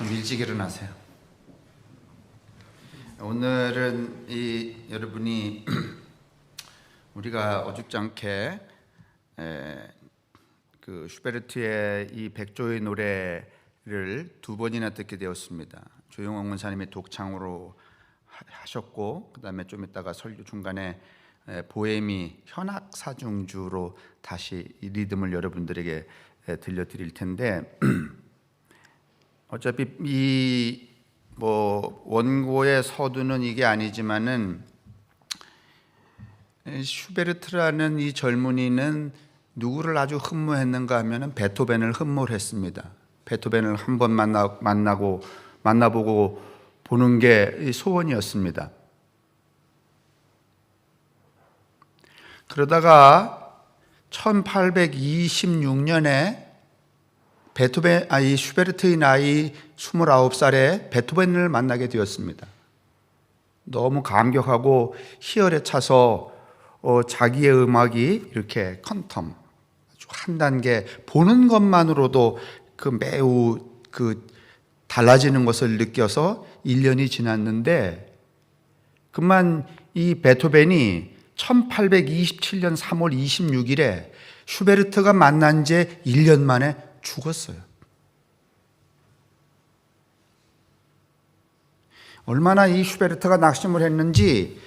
좀 일찍 일어나세요. 오늘은 여러분이 우리가 어줍잖게 그 슈베르트의 이 백조의 노래를 두 번이나 듣게 되었습니다. 조용홍 원사님이 독창으로 하셨고, 그 다음에 좀 이따가 설교 중간에 보헤미 현악 사중주로 다시 이 리듬을 여러분들에게 들려드릴 텐데, 어차피 이 원고의 서두는 이게 아니지만은 슈베르트라는 이 젊은이는 누구를 아주 흠모했는가 하면은 베토벤을 흠모를 했습니다. 베토벤을 한번 만나보고 보는 게 소원이었습니다. 그러다가 1826년에 이 슈베르트의 나이 29살에 베토벤을 만나게 되었습니다. 너무 감격하고 희열에 차서 자기의 음악이 이렇게 퀀텀, 아주 한 단계 보는 것만으로도 매우 달라지는 것을 느껴서 1년이 지났는데, 그만 이 베토벤이 1827년 3월 26일에 슈베르트가 만난 지 1년 만에 죽었어요. 얼마나 이 슈베르트가 낙심을 했는지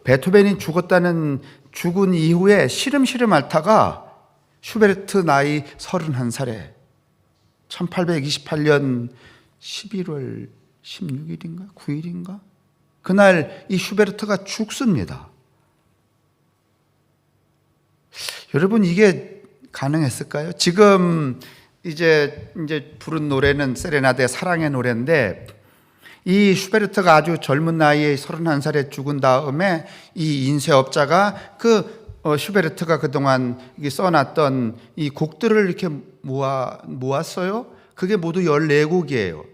베토벤이 죽은 이후에 시름시름 앓다가 슈베르트 나이 31살에 1828년 11월 16일인가 9일인가 그날 이 슈베르트가 죽습니다. 여러분, 이게 가능했을까요? 지금 이제 부른 노래는 세레나데 사랑의 노래인데, 이 슈베르트가 아주 젊은 나이에 31살에 죽은 다음에 이 인쇄업자가 슈베르트가 그동안 써놨던 이 곡들을 이렇게 모았어요. 그게 모두 14곡이에요.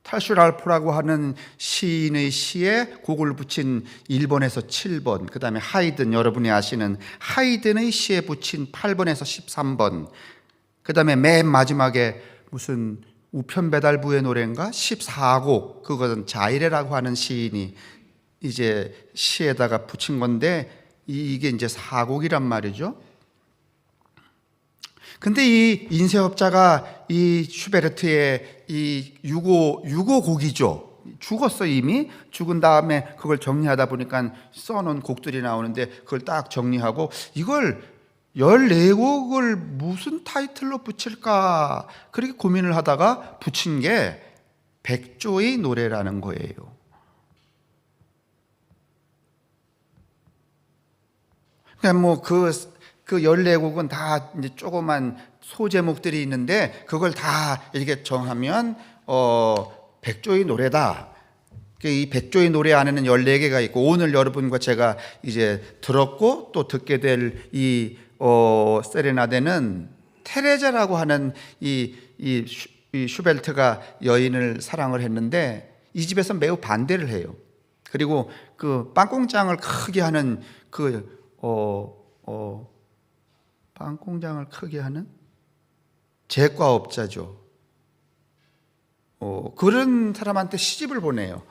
타슈랄포라고 하는 시인의 시에 곡을 붙인 1번에서 7번, 그 다음에 하이든, 여러분이 아시는 하이든의 시에 붙인 8번에서 13번, 그 다음에 맨 마지막에 무슨 우편배달부의 노래인가 14곡, 그것은 자이레라고 하는 시인이 이제 시에다가 붙인 건데, 이게 이제 4곡이란 말이죠. 근데 이 인쇄업자가 이 슈베르트의 이 유고 곡이죠. 죽었어, 이미. 죽은 다음에 그걸 정리하다 보니까 써놓은 곡들이 나오는데, 그걸 딱 정리하고 이걸 14곡을 무슨 타이틀로 붙일까 그렇게 고민을 하다가 붙인 게 백조의 노래라는 거예요. 그러니까 그 14곡은 다 이제 조그만 소제목들이 있는데, 그걸 다 이렇게 정하면 백조의 노래다. 이 백조의 노래 안에는 14개가 있고, 오늘 여러분과 제가 이제 들었고 또 듣게 될 이 세레나데는 테레자라고 하는 이 슈베르트가 여인을 사랑을 했는데, 이 집에서 매우 반대를 해요. 그리고 빵공장을 크게 하는 빵공장을 크게 하는 제과업자죠. 그런 사람한테 시집을 보내요.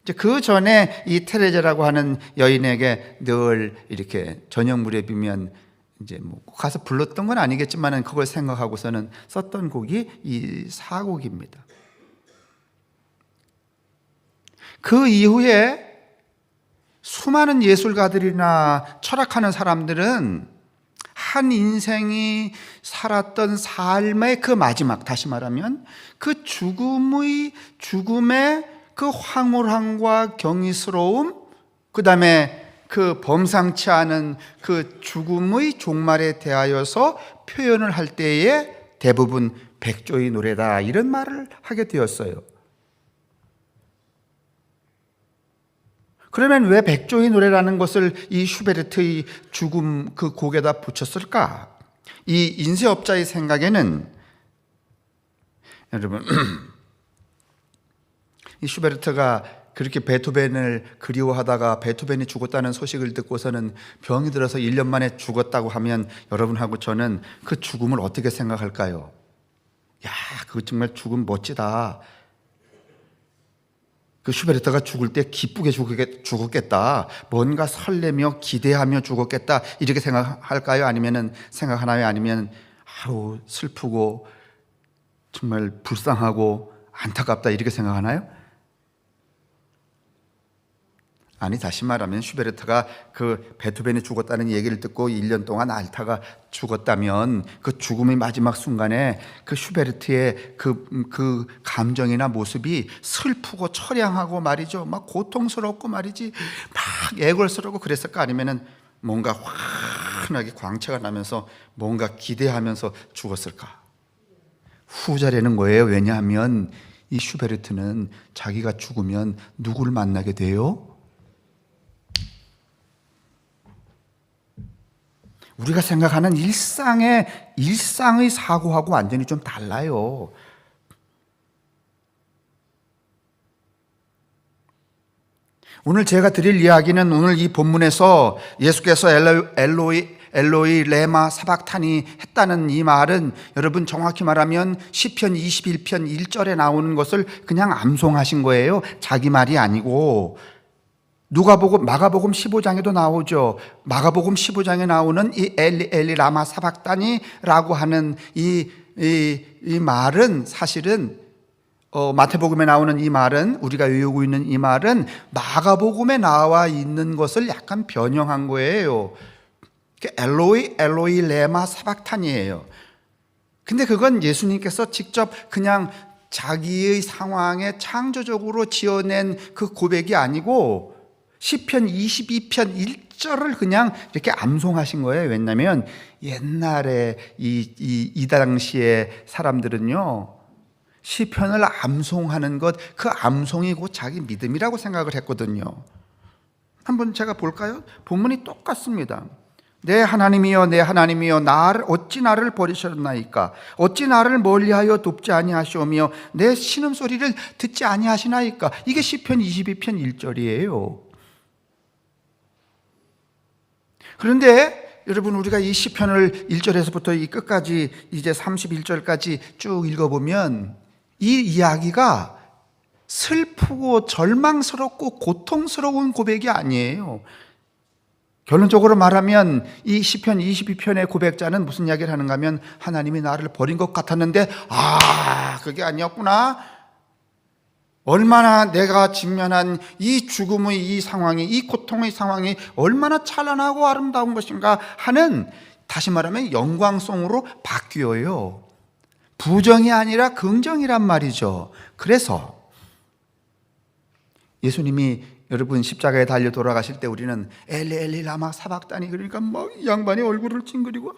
이제 그 전에 이 테레자라고 하는 여인에게 늘 이렇게 저녁 무렵이면 이제 가서 불렀던 건 아니겠지만은 그걸 생각하고서는 썼던 곡이 이 4곡입니다. 그 이후에 수많은 예술가들이나 철학하는 사람들은 한 인생이 살았던 삶의 그 마지막, 다시 말하면 그 죽음의 그 황홀함과 경이스러움, 그 다음에 그 범상치 않은 그 죽음의 종말에 대하여서 표현을 할 때에 대부분 백조의 노래다, 이런 말을 하게 되었어요. 그러면 왜 백조의 노래라는 것을 이 슈베르트의 죽음 그 곡에다 붙였을까? 이 인쇄업자의 생각에는, 여러분, 이 슈베르트가 그렇게 베토벤을 그리워하다가 베토벤이 죽었다는 소식을 듣고서는 병이 들어서 1년 만에 죽었다고 하면 여러분하고 저는 그 죽음을 어떻게 생각할까요? 야, 그거 정말 죽음 멋지다. 그 슈베르트가 죽을 때 기쁘게 죽었겠다. 뭔가 설레며 기대하며 죽었겠다. 이렇게 생각할까요? 아니면은 생각하나요? 아니면 아우 슬프고 정말 불쌍하고 안타깝다 이렇게 생각하나요? 아니, 다시 말하면 슈베르트가 그 베토벤이 죽었다는 얘기를 듣고 1년 동안 알타가 죽었다면 그 죽음의 마지막 순간에 그 슈베르트의 그 감정이나 모습이 슬프고 처량하고 말이죠. 막 고통스럽고 말이지. 막 애걸스럽고 그랬을까? 아니면은 뭔가 환하게 광채가 나면서 뭔가 기대하면서 죽었을까? 후자라는 거예요. 왜냐하면 이 슈베르트는 자기가 죽으면 누구를 만나게 돼요? 우리가 생각하는 일상의 사고하고 완전히 좀 달라요. 오늘 제가 드릴 이야기는 오늘 이 본문에서 예수께서 엘로이 레마 사박타니 했다는 이 말은 여러분 정확히 말하면 시편 21편 1절에 나오는 것을 그냥 암송하신 거예요. 자기 말이 아니고 마가복음 15장에도 나오죠. 마가복음 15장에 나오는 이 엘리 라마 사박다니라고 하는 이 말은 사실은 마태복음에 나오는 이 말은 우리가 외우고 있는 이 말은 마가복음에 나와 있는 것을 약간 변형한 거예요. 엘로이 레마 사박타니예요. 근데 그건 예수님께서 직접 그냥 자기의 상황에 창조적으로 지어낸 그 고백이 아니고 시편 22편 1절을 그냥 이렇게 암송하신 거예요. 왜냐하면 옛날에 이 당시에 사람들은요 시편을 암송하는 것, 그 암송이 곧 자기 믿음이라고 생각을 했거든요. 한번 제가 볼까요? 본문이 똑같습니다. 내 하나님이여 내 하나님이여 어찌 나를 버리셨나이까? 어찌 나를 멀리하여 돕지 아니하시오며 내 신음소리를 듣지 아니하시나이까? 이게 시편 22편 1절이에요. 그런데 여러분 우리가 이 시편을 1절에서부터 이 끝까지 이제 31절까지 쭉 읽어보면 이 이야기가 슬프고 절망스럽고 고통스러운 고백이 아니에요. 결론적으로 말하면 이 시편 22편의 고백자는 무슨 이야기를 하는가 하면 하나님이 나를 버린 것 같았는데 그게 아니었구나. 얼마나 내가 직면한 이 죽음의 이 상황이, 이 고통의 상황이 얼마나 찬란하고 아름다운 것인가 하는, 다시 말하면 영광송으로 바뀌어요. 부정이 아니라 긍정이란 말이죠. 그래서 예수님이 여러분 십자가에 달려 돌아가실 때 우리는 엘리 라마 사박다니, 그러니까 막 이 양반이 얼굴을 찡그리고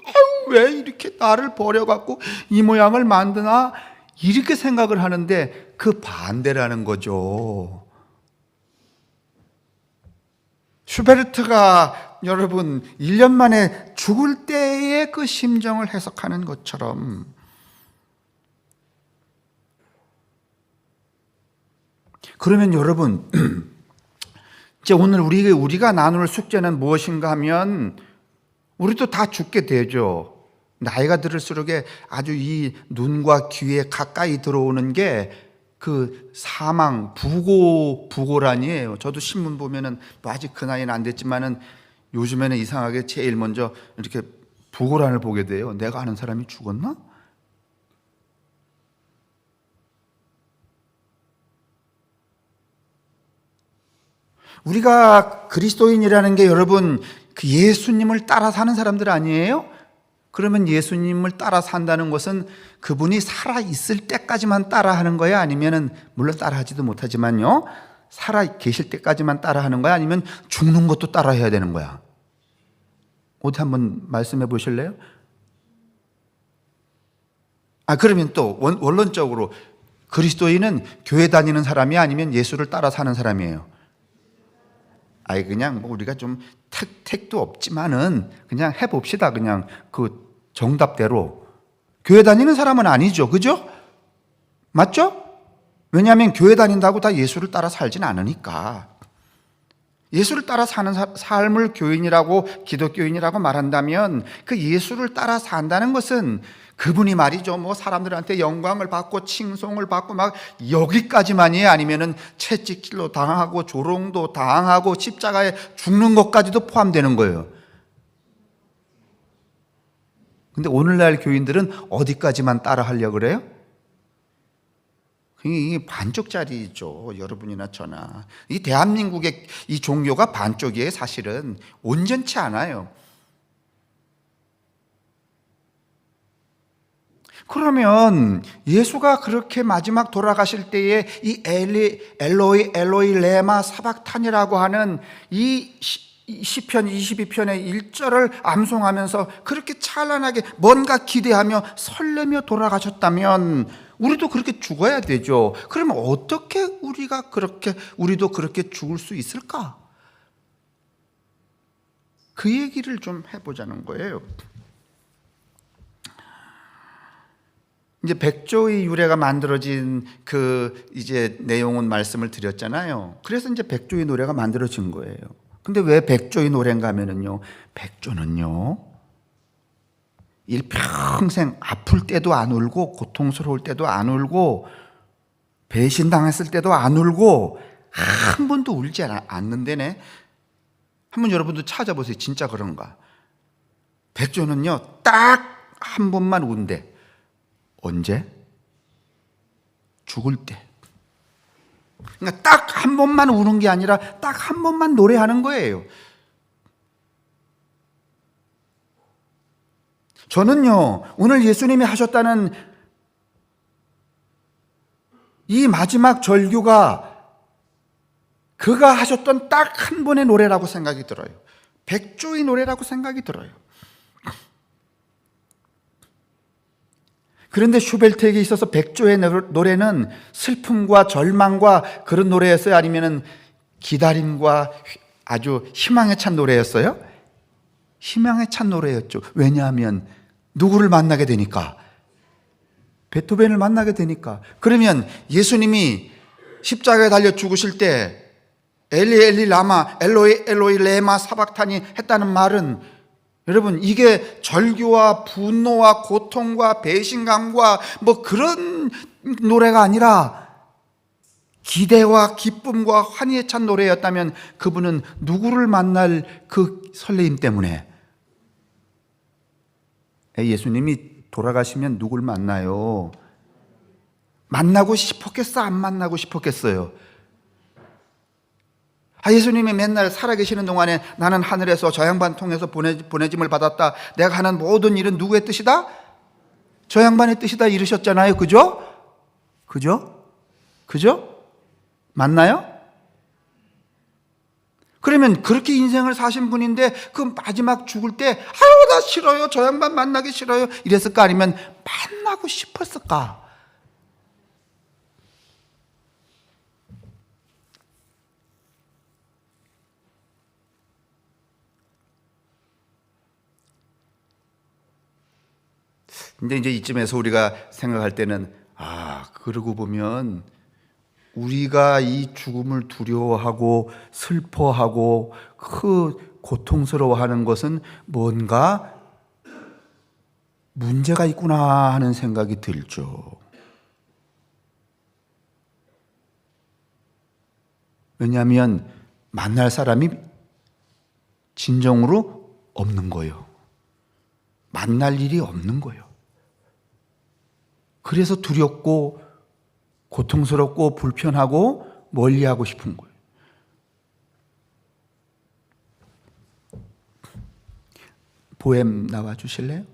왜 이렇게 나를 버려갖고 이 모양을 만드나 이렇게 생각을 하는데 그 반대라는 거죠. 슈베르트가 여러분 1년 만에 죽을 때의 그 심정을 해석하는 것처럼 그러면 여러분 이제 오늘 우리가 나눌 숙제는 무엇인가 하면 우리도 다 죽게 되죠. 나이가 들을수록 아주 이 눈과 귀에 가까이 들어오는 게 그 사망, 부고란이에요. 저도 신문 보면은 뭐 아직 그 나이는 안 됐지만은 요즘에는 이상하게 제일 먼저 이렇게 부고란을 보게 돼요. 내가 아는 사람이 죽었나? 우리가 그리스도인이라는 게 여러분 그 예수님을 따라 사는 사람들 아니에요? 그러면 예수님을 따라 산다는 것은 그분이 살아 있을 때까지만 따라하는 거야? 아니면은 물론 따라하지도 못하지만요. 살아 계실 때까지만 따라하는 거야? 아니면 죽는 것도 따라해야 되는 거야? 어디 한번 말씀해 보실래요? 그러면 또 원론적으로 그리스도인은 교회 다니는 사람이 아니면 예수를 따라 사는 사람이에요? 그냥 뭐 우리가 좀 택도 없지만은 그냥 해봅시다. 그냥 그 정답대로. 교회 다니는 사람은 아니죠. 그죠? 맞죠? 왜냐하면 교회 다닌다고 다 예수를 따라 살진 않으니까. 예수를 따라 사는 삶을 교인이라고, 기독교인이라고 말한다면 그 예수를 따라 산다는 것은 그분이 말이죠, 뭐 사람들한테 영광을 받고 칭송을 받고 막 여기까지만이에요? 아니면은 채찍질로 당하고 조롱도 당하고 십자가에 죽는 것까지도 포함되는 거예요. 근데 오늘날 교인들은 어디까지만 따라 하려고 그래요? 이게 반쪽짜리죠. 여러분이나 저나. 이 대한민국의 이 종교가 반쪽이에요. 사실은 온전치 않아요. 그러면 예수가 그렇게 마지막 돌아가실 때에 이 엘로이 엘로이 레마 사박탄이라고 하는 이 시편 22편의 1절을 암송하면서 그렇게 찬란하게 뭔가 기대하며 설레며 돌아가셨다면 우리도 그렇게 죽어야 되죠. 그러면 어떻게 우리도 그렇게 죽을 수 있을까? 그 얘기를 좀 해보자는 거예요. 이제 백조의 유래가 만들어진 그 이제 내용은 말씀을 드렸잖아요. 그래서 이제 백조의 노래가 만들어진 거예요. 근데 왜 백조의 노래인가 하면은요, 백조는요, 일평생 아플 때도 안 울고, 고통스러울 때도 안 울고, 배신당했을 때도 안 울고, 한 번도 울지 않는데네. 한번 여러분도 찾아보세요. 진짜 그런가? 백조는요, 딱 한 번만 운대. 언제? 죽을 때. 그러니까 딱 한 번만 우는 게 아니라 딱 한 번만 노래하는 거예요. 저는요, 오늘 예수님이 하셨다는 이 마지막 절규가 그가 하셨던 딱 한 번의 노래라고 생각이 들어요. 백조의 노래라고 생각이 들어요. 그런데 슈베르트에게 있어서 백조의 노래는 슬픔과 절망과 그런 노래였어요? 아니면 기다림과 아주 희망에 찬 노래였어요? 희망에 찬 노래였죠. 왜냐하면 누구를 만나게 되니까? 베토벤을 만나게 되니까. 그러면 예수님이 십자가에 달려 죽으실 때 엘리 엘리 라마 엘로이 엘로이 레마 사박타니 했다는 말은, 여러분, 이게 절규와 분노와 고통과 배신감과 뭐 그런 노래가 아니라 기대와 기쁨과 환희에 찬 노래였다면 그분은 누구를 만날 그 설레임 때문에, 예수님이 돌아가시면 누굴 만나요? 만나고 싶었겠어? 안 만나고 싶었겠어요? 예수님이 맨날 살아계시는 동안에 나는 하늘에서 저 양반 통해서 보내짐을 받았다. 내가 하는 모든 일은 누구의 뜻이다? 저 양반의 뜻이다 이러셨잖아요. 그죠? 그죠? 그죠? 맞나요? 그러면 그렇게 인생을 사신 분인데 그 마지막 죽을 때 아유 나 싫어요. 저 양반 만나기 싫어요. 이랬을까? 아니면 만나고 싶었을까? 근데 이제 이쯤에서 우리가 생각할 때는, 그러고 보면 우리가 이 죽음을 두려워하고 슬퍼하고 그 고통스러워하는 것은 뭔가 문제가 있구나 하는 생각이 들죠. 왜냐하면 만날 사람이 진정으로 없는 거예요. 만날 일이 없는 거예요. 그래서 두렵고 고통스럽고 불편하고 멀리하고 싶은 거예요. 보엠 나와 주실래요?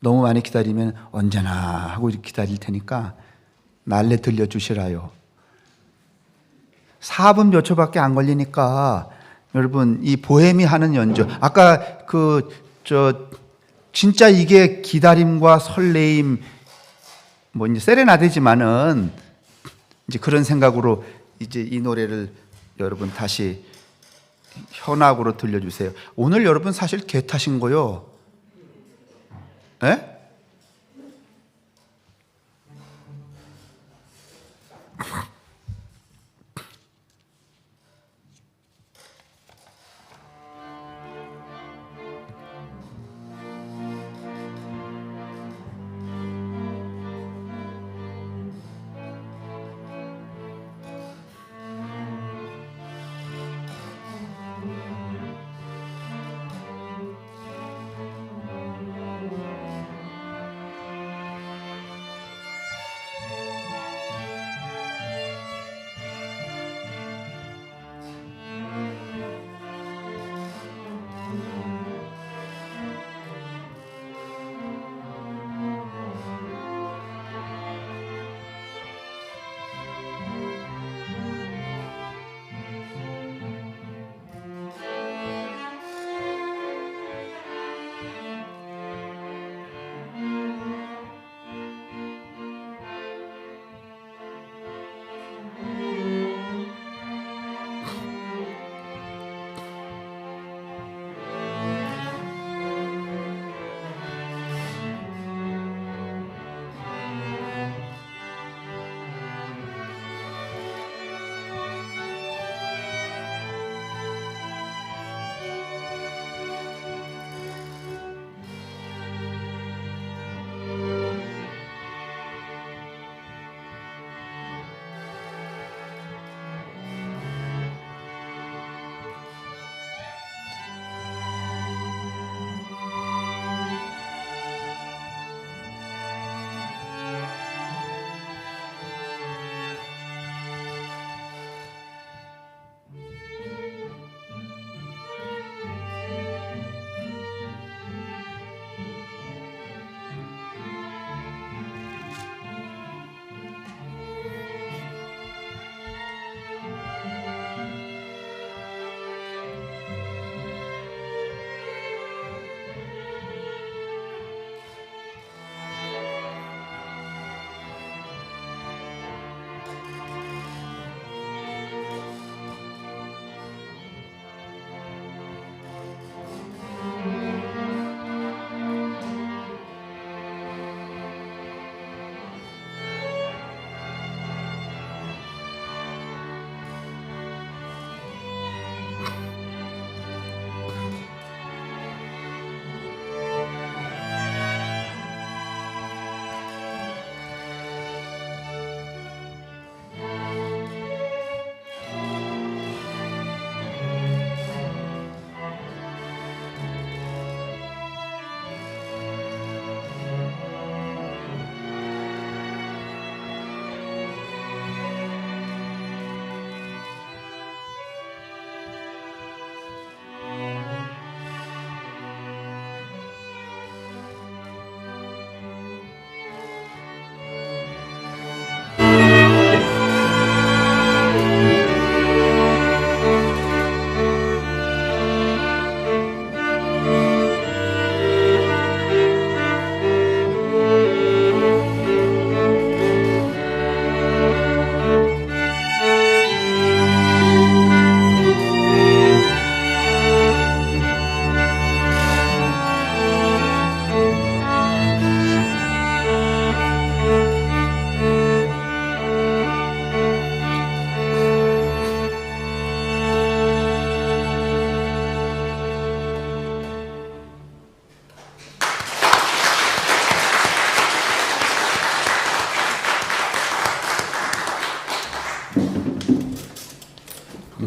너무 많이 기다리면 언제나 하고 기다릴 테니까 날래 들려주시라요. 4분 몇 초밖에 안 걸리니까 여러분 이 보엠이 하는 연주, 아까 진짜 이게 기다림과 설레임, 뭐 이제 세레나데지만은 이제 그런 생각으로 이제 이 노래를 여러분 다시 현악으로 들려주세요. 오늘 여러분 사실 개 타신 거요. 예?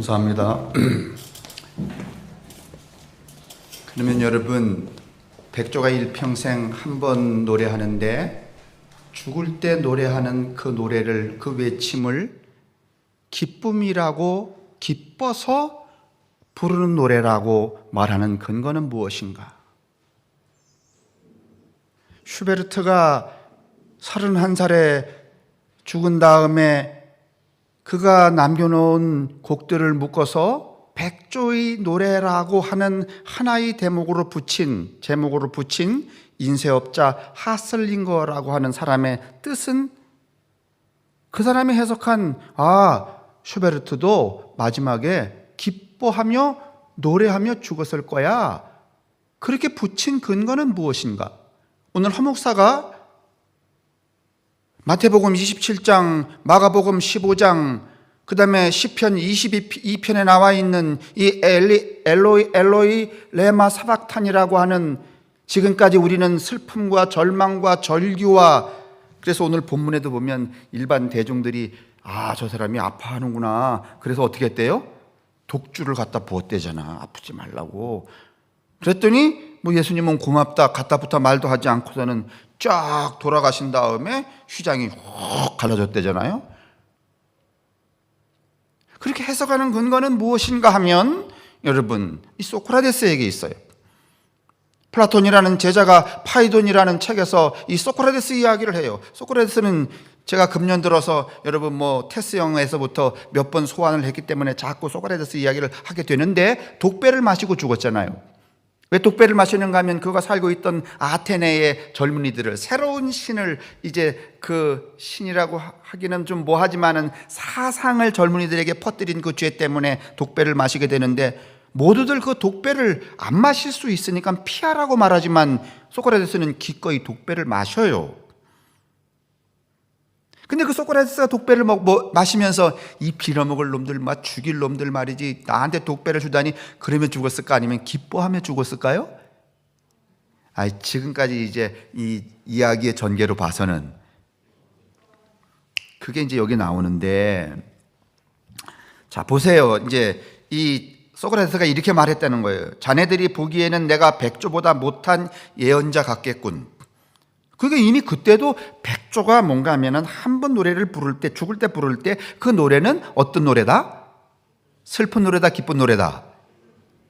감사합니다. 그러면 여러분, 백조가 일평생 한 번 노래하는데 죽을 때 노래하는 그 노래를, 그 외침을 기쁨이라고, 기뻐서 부르는 노래라고 말하는 근거는 무엇인가? 슈베르트가 31살에 죽은 다음에 그가 남겨놓은 곡들을 묶어서 백조의 노래라고 하는 하나의 제목으로 붙인 인쇄업자 하슬링거라고 하는 사람의 뜻은, 그 사람이 해석한 슈베르트도 마지막에 기뻐하며 노래하며 죽었을 거야, 그렇게 붙인 근거는 무엇인가? 오늘 허 목사가 마태복음 27장, 마가복음 15장, 그 다음에 시편 22편에 나와 있는 이 엘로이 레마 사박탄이라고 하는, 지금까지 우리는 슬픔과 절망과 절규와, 그래서 오늘 본문에도 보면 일반 대중들이 저 사람이 아파하는구나, 그래서 어떻게 했대요? 독주를 갖다 부었대잖아, 아프지 말라고. 그랬더니 예수님은 고맙다 갖다부터 말도 하지 않고서는 쫙 돌아가신 다음에 휘장이 훅 갈라졌대잖아요. 그렇게 해석하는 근거는 무엇인가 하면, 여러분, 이 소크라테스에게 있어요. 플라톤이라는 제자가 파이돈이라는 책에서 이 소크라테스 이야기를 해요. 소크라테스는 제가 금년 들어서 여러분 테스형에서부터 몇 번 소환을 했기 때문에 자꾸 소크라테스 이야기를 하게 되는데, 독배를 마시고 죽었잖아요. 왜 독배를 마시는가 하면, 그가 살고 있던 아테네의 젊은이들을, 새로운 신을, 이제 그 신이라고 하기는 좀 뭐하지만은 사상을 젊은이들에게 퍼뜨린 그 죄 때문에 독배를 마시게 되는데, 모두들 그 독배를 안 마실 수 있으니까 피하라고 말하지만 소크라테스는 기꺼이 독배를 마셔요. 근데 그 소크라테스가 독배를 마시면서 이 빌어먹을 놈들, 죽일 놈들 말이지, 나한테 독배를 주다니, 그러면 죽었을까? 아니면 기뻐하며 죽었을까요? 지금까지 이제 이 이야기의 전개로 봐서는 그게 이제 여기 나오는데, 자, 보세요. 이제 이 소크라테스가 이렇게 말했다는 거예요. 자네들이 보기에는 내가 백조보다 못한 예언자 같겠군. 그게 이미 그때도 백조가 뭔가 하면은 한 번 노래를 부를 때, 죽을 때 부를 때 그 노래는 어떤 노래다? 슬픈 노래다, 기쁜 노래다.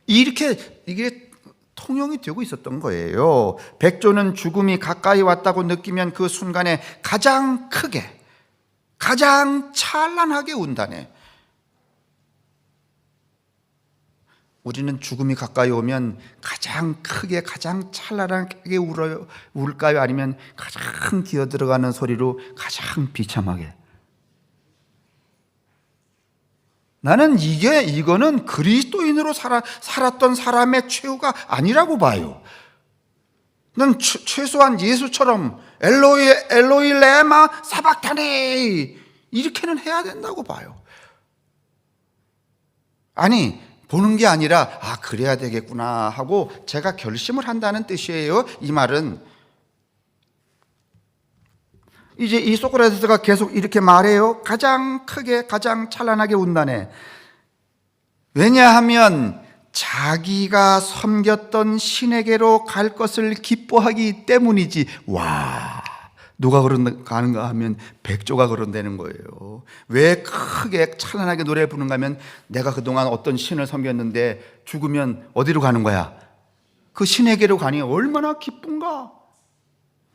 이렇게 이게 통용이 되고 있었던 거예요. 백조는 죽음이 가까이 왔다고 느끼면 그 순간에 가장 크게, 가장 찬란하게 운다네. 우리는 죽음이 가까이 오면 가장 크게, 가장 찬란하게 울까요? 아니면 가장 기어들어가는 소리로 가장 비참하게? 나는 이거는 그리스도인으로 살았던 사람의 최후가 아니라고 봐요. 난 최소한 예수처럼 엘로이 레마 사박타니 이렇게는 해야 된다고 봐요. 아니, 보는 게 아니라 그래야 되겠구나 하고 제가 결심을 한다는 뜻이에요. 이 말은 이제 이 소크라테스가 계속 이렇게 말해요. 가장 크게, 가장 찬란하게 운다네. 왜냐하면 자기가 섬겼던 신에게로 갈 것을 기뻐하기 때문이지. 와, 누가 가는가 하면 백조가 그런다는 거예요. 왜 크게 찬란하게 노래 부르는가 하면, 내가 그동안 어떤 신을 섬겼는데 죽으면 어디로 가는 거야? 그 신에게로 가니 얼마나 기쁜가.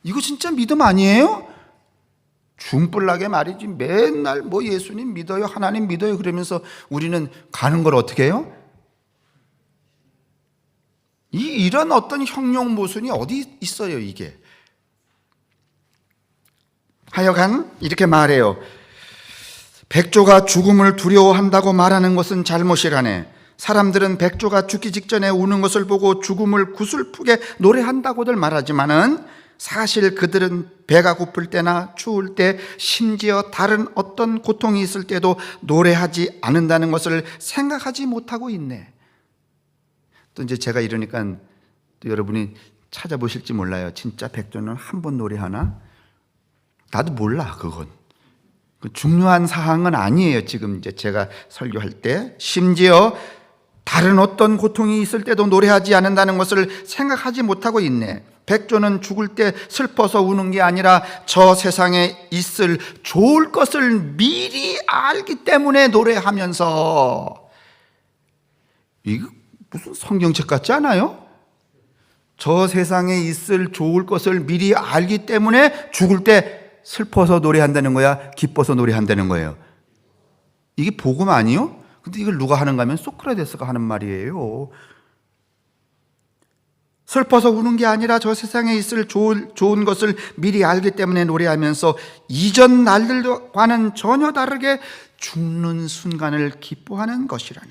이거 진짜 믿음 아니에요? 중불나게 말이지. 맨날 예수님 믿어요, 하나님 믿어요 그러면서 우리는 가는 걸 어떻게 해요? 이런 어떤 형용 모순이 어디 있어요, 이게. 하여간 이렇게 말해요. 백조가 죽음을 두려워한다고 말하는 것은 잘못이라네. 사람들은 백조가 죽기 직전에 우는 것을 보고 죽음을 구슬프게 노래한다고들 말하지만은, 사실 그들은 배가 고플 때나 추울 때, 심지어 다른 어떤 고통이 있을 때도 노래하지 않는다는 것을 생각하지 못하고 있네. 또 이제 제가 이러니까 또 여러분이 찾아보실지 몰라요. 진짜 백조는 한 번 노래하나? 나도 몰라, 그건. 중요한 사항은 아니에요. 지금 이제 제가 설교할 때 심지어 다른 어떤 고통이 있을 때도 노래하지 않는다는 것을 생각하지 못하고 있네. 백조는 죽을 때 슬퍼서 우는 게 아니라 저 세상에 있을 좋을 것을 미리 알기 때문에 노래하면서, 이거 무슨 성경책 같지 않아요? 저 세상에 있을 좋을 것을 미리 알기 때문에 죽을 때 슬퍼서 노래한다는 거야? 기뻐서 노래한다는 거예요? 이게 복음 아니요? 근데 이걸 누가 하는가 하면 소크라테스가 하는 말이에요. 슬퍼서 우는 게 아니라 저 세상에 있을 좋은 것을 미리 알기 때문에 노래하면서 이전 날들과는 전혀 다르게 죽는 순간을 기뻐하는 것이라네.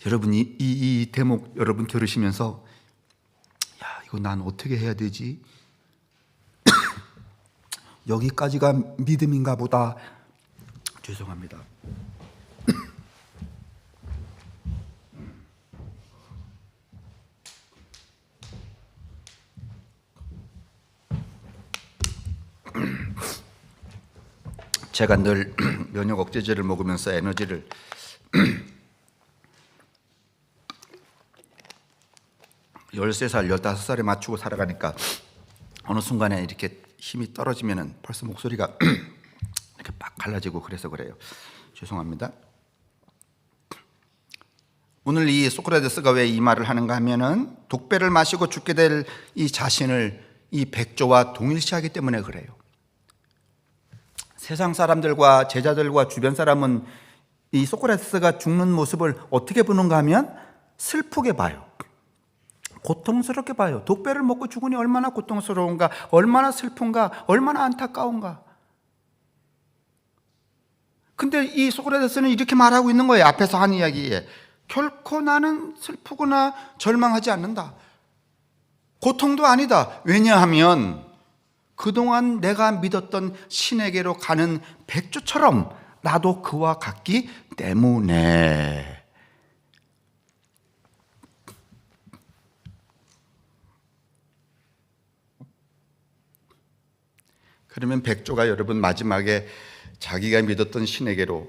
여러분 이 대목 여러분 들으시면서 야, 이거 난 어떻게 해야 되지? 여기까지가 믿음인가 보다. 죄송합니다. 제가 늘 면역 억제제를 먹으면서 에너지를 13살, 15살에 맞추고 살아가니까 어느 순간에 이렇게 힘이 떨어지면 벌써 목소리가 이렇게 빡 갈라지고 그래서 그래요. 죄송합니다. 오늘 이 소크라테스가 왜 이 말을 하는가 하면은 독배를 마시고 죽게 될 이 자신을 이 백조와 동일시하기 때문에 그래요. 세상 사람들과 제자들과 주변 사람은 이 소크라테스가 죽는 모습을 어떻게 보는가 하면 슬프게 봐요. 고통스럽게 봐요. 독배를 먹고 죽으니 얼마나 고통스러운가, 얼마나 슬픈가, 얼마나 안타까운가. 근데 이 소크라테스는 이렇게 말하고 있는 거예요. 앞에서 한 이야기에 결코 나는 슬프거나 절망하지 않는다. 고통도 아니다. 왜냐하면 그동안 내가 믿었던 신에게로 가는 백조처럼 나도 그와 같기 때문에. 그러면 백조가 여러분 마지막에 자기가 믿었던 신에게로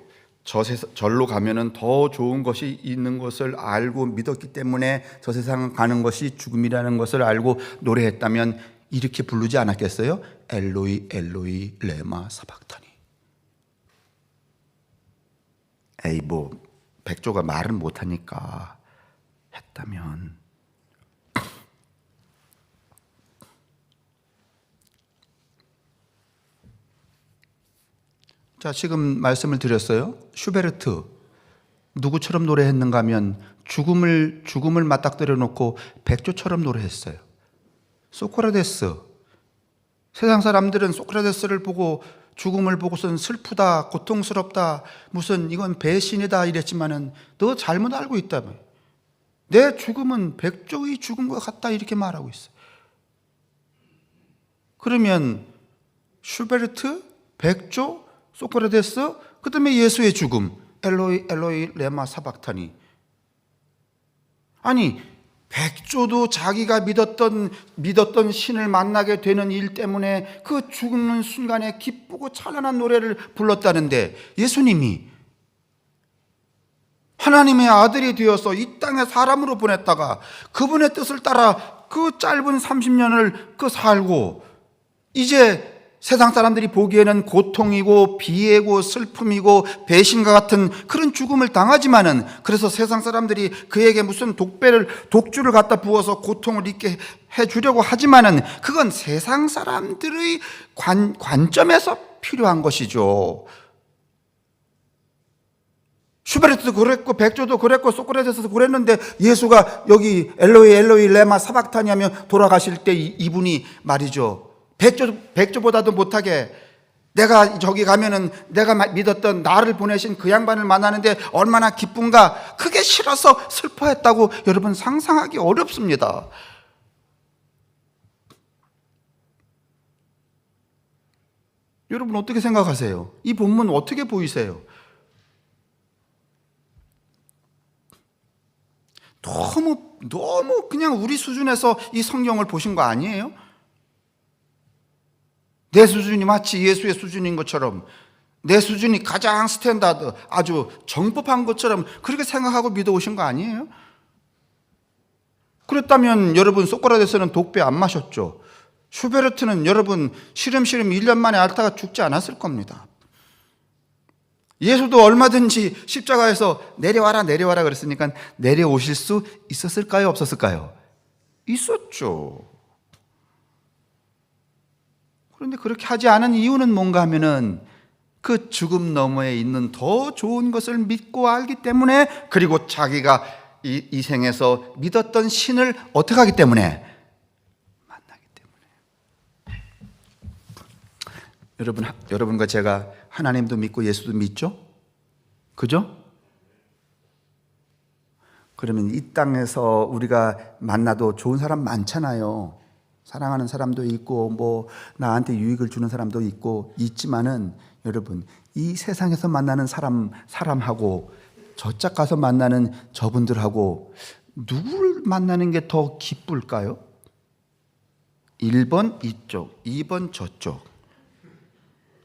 절로 가면은 더 좋은 것이 있는 것을 알고 믿었기 때문에 저 세상 가는 것이 죽음이라는 것을 알고 노래했다면 이렇게 부르지 않았겠어요? 엘로이 엘로이 레마 사박타니. 에이 뭐 백조가 말은 못하니까 했다면. 자, 지금 말씀을 드렸어요. 슈베르트 누구처럼 노래했는가 하면 죽음을 맞닥뜨려 놓고 백조처럼 노래했어요. 소크라테스, 세상 사람들은 소크라테스를 보고 죽음을 보고선 슬프다, 고통스럽다, 무슨 이건 배신이다 이랬지만은 너 잘못 알고 있다며. 내 죽음은 백조의 죽음과 같다 이렇게 말하고 있어요. 그러면 슈베르트, 백조, 소크라테스, 그 다음에 예수의 죽음, 엘로이 엘로이 레마 사박타니. 아니 백조도 자기가 믿었던 신을 만나게 되는 일 때문에 그 죽는 순간에 기쁘고 찬란한 노래를 불렀다는데, 예수님이 하나님의 아들이 되어서 이 땅에 사람으로 보냈다가 그분의 뜻을 따라 그 짧은 30년을 살고 이제 세상 사람들이 보기에는 고통이고 비애고 슬픔이고 배신과 같은 그런 죽음을 당하지만은, 그래서 세상 사람들이 그에게 무슨 독주를 갖다 부어서 고통을 잊게 해주려고 하지만은 그건 세상 사람들의 관점에서 필요한 것이죠. 슈베르트도 그랬고 백조도 그랬고 소크라테스도 그랬는데 예수가 여기 엘로이 엘로이 레마 사박타니 하며 돌아가실 때 이분이 말이죠, 백조보다도 못하게 내가 저기 가면은 내가 믿었던 나를 보내신 그 양반을 만나는데 얼마나 기쁜가, 그게 싫어서 슬퍼했다고 여러분 상상하기 어렵습니다. 여러분 어떻게 생각하세요? 이 본문 어떻게 보이세요? 너무 그냥 우리 수준에서 이 성경을 보신 거 아니에요? 내 수준이 마치 예수의 수준인 것처럼, 내 수준이 가장 스탠다드, 아주 정법한 것처럼 그렇게 생각하고 믿어오신 거 아니에요? 그랬다면 여러분, 소크라테스는 독배 안 마셨죠. 슈베르트는 여러분 시름시름 1년 만에 앓다가 죽지 않았을 겁니다. 예수도 얼마든지 십자가에서 내려와라 내려와라 그랬으니까 내려오실 수 있었을까요? 없었을까요? 있었죠. 그런데 그렇게 하지 않은 이유는 뭔가 하면은 그 죽음 너머에 있는 더 좋은 것을 믿고 알기 때문에, 그리고 자기가 이 생에서 믿었던 신을 어떻게 하기 때문에? 만나기 때문에. 여러분과 제가 하나님도 믿고 예수도 믿죠? 그죠? 그러면 이 땅에서 우리가 만나도 좋은 사람 많잖아요. 사랑하는 사람도 있고 뭐 나한테 유익을 주는 사람도 있지만은 여러분, 이 세상에서 만나는 사람하고 저짝 가서 만나는 저분들하고 누구를 만나는 게 더 기쁠까요? 1번 이쪽, 2번 저쪽.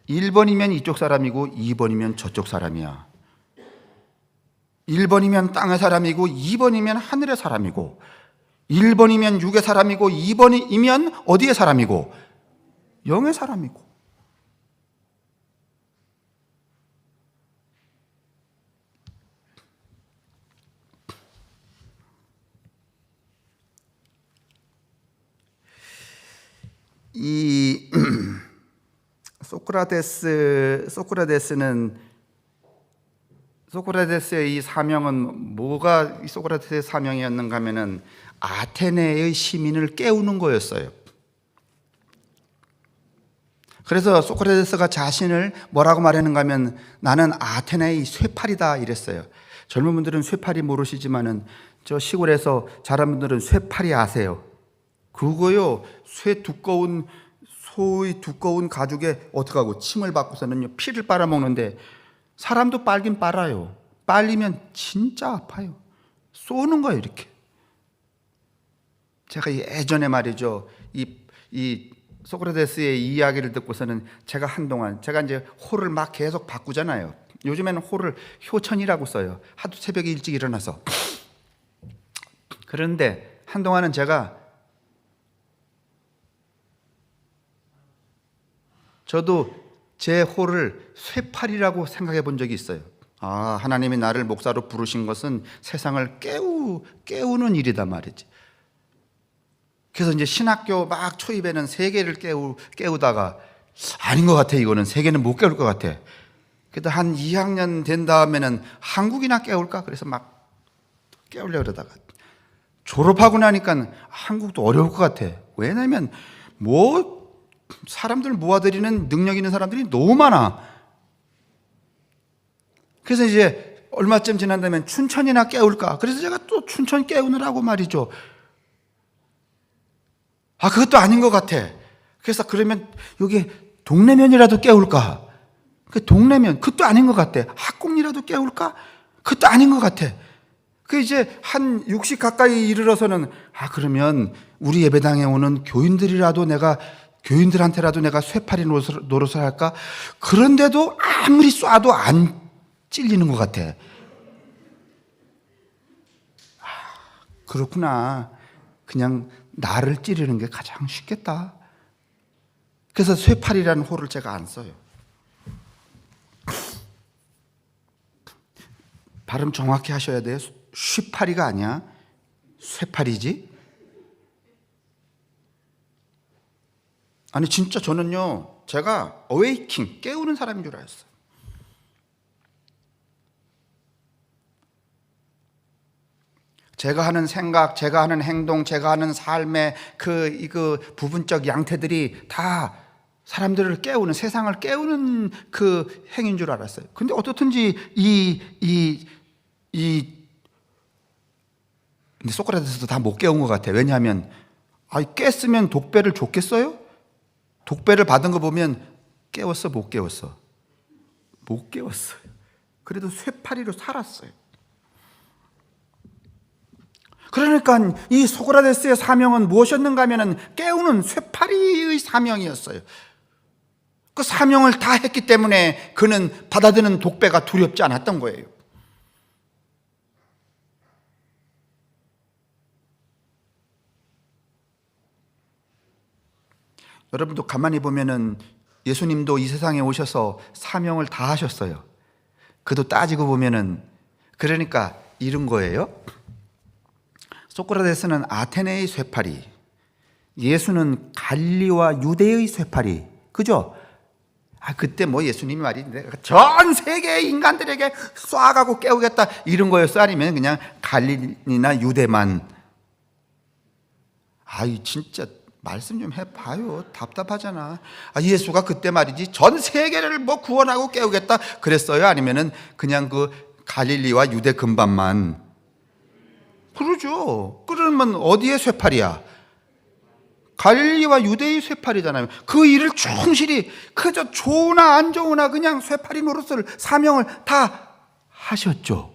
1번이면 이쪽 사람이고 2번이면 저쪽 사람이야. 1번이면 땅의 사람이고 2번이면 하늘의 사람이고, 1번이면 육의 사람이고 2번이면 어디의 사람이고? 영의 사람이고. 이 소크라테스의 이 사명은 뭐가 이 소크라테스의 사명이었는가 하면은 아테네의 시민을 깨우는 거였어요. 그래서 소크라테스가 자신을 뭐라고 말했는가 하면 나는 아테네의 쇠팔이다 이랬어요. 젊은 분들은 쇠팔이 모르시지만은 저 시골에서 자란 분들은 쇠팔이 아세요. 그거요, 소의 두꺼운 가죽에 어떻게 하고 침을 받고서는요 피를 빨아먹는데, 사람도 빨긴 빨아요. 빨리면 진짜 아파요. 쏘는 거예요 이렇게. 제가 예전에 말이죠, 이 소크라테스의 이야기를 듣고서는 제가 이제 호를 막 계속 바꾸잖아요. 요즘에는 호를 효천이라고 써요. 하도 새벽에 일찍 일어나서. 그런데 한동안은 저도 제 호를 쇠팔이라고 생각해 본 적이 있어요. 아, 하나님이 나를 목사로 부르신 것은 세상을 깨우는 일이다 말이지. 그래서 이제 신학교 막 초입에는 세계를 깨우다가 아닌 것 같아. 이거는 세계는 못 깨울 것 같아. 그래도 한 2학년 된 다음에는 한국이나 깨울까? 그래서 막 깨우려고 그러다가 졸업하고 나니까 한국도 어려울 것 같아. 왜냐면 사람들 모아들이는 능력 있는 사람들이 너무 많아. 그래서 이제 얼마쯤 지난다면 춘천이나 깨울까? 그래서 제가 또 춘천 깨우느라고 말이죠. 아, 그것도 아닌 것 같아. 그래서 그러면 여기 동래면이라도 깨울까? 그 동래면, 그것도 아닌 것 같아. 학공이라도 깨울까? 그것도 아닌 것 같아. 그 이제 한 60 가까이 이르러서는 그러면 우리 예배당에 오는 교인들한테라도 내가 쇠팔이 노릇을 할까? 그런데도 아무리 쏴도 안 찔리는 것 같아. 그렇구나. 그냥 나를 찌르는 게 가장 쉽겠다. 그래서 쇠팔이라는 호를 제가 안 써요. 발음 정확히 하셔야 돼요. 쇠팔이가 아니야. 쇠팔이지. 아니 진짜 저는요, 제가 어웨이킹, 깨우는 사람인 줄 알았어요. 제가 하는 생각, 제가 하는 행동, 제가 하는 삶의 그 부분적 양태들이 다 사람들을 깨우는, 세상을 깨우는 그 행인 줄 알았어요. 근데 어떻든지 근데 소크라테스도 다 못 깨운 것 같아. 왜냐하면 깼으면 독배를 줬겠어요? 독배를 받은 거 보면 깨웠어, 못 깨웠어? 못 깨웠어요. 그래도 쇠파리로 살았어요. 그러니까 이 소크라테스의 사명은 무엇이었는가 하면은 깨우는 쇠파리의 사명이었어요. 그 사명을 다 했기 때문에 그는 받아드는 독배가 두렵지 않았던 거예요. 여러분도 가만히 보면은 예수님도 이 세상에 오셔서 사명을 다 하셨어요. 그도 따지고 보면은 그러니까 이런 거예요. 소크라테스는 아테네의 쇠파리, 예수는 갈릴리와 유대의 쇠파리. 그죠? 그때 뭐 예수님이 말인데 전 세계의 인간들에게 쏴가고 깨우겠다 이런 거였어? 아니면 그냥 갈릴리나 유대만? 진짜 말씀 좀 해봐요. 답답하잖아. 예수가 그때 말이지 전 세계를 뭐 구원하고 깨우겠다 그랬어요? 아니면은 그냥 그 갈릴리와 유대 근반만? 그러죠. 그러면 어디에 쇠팔이야? 갈릴리와 유대의 쇠팔이잖아요. 그 일을 충실히 그저 좋으나 안 좋으나 그냥 쇠팔이 노릇을 사명을 다 하셨죠.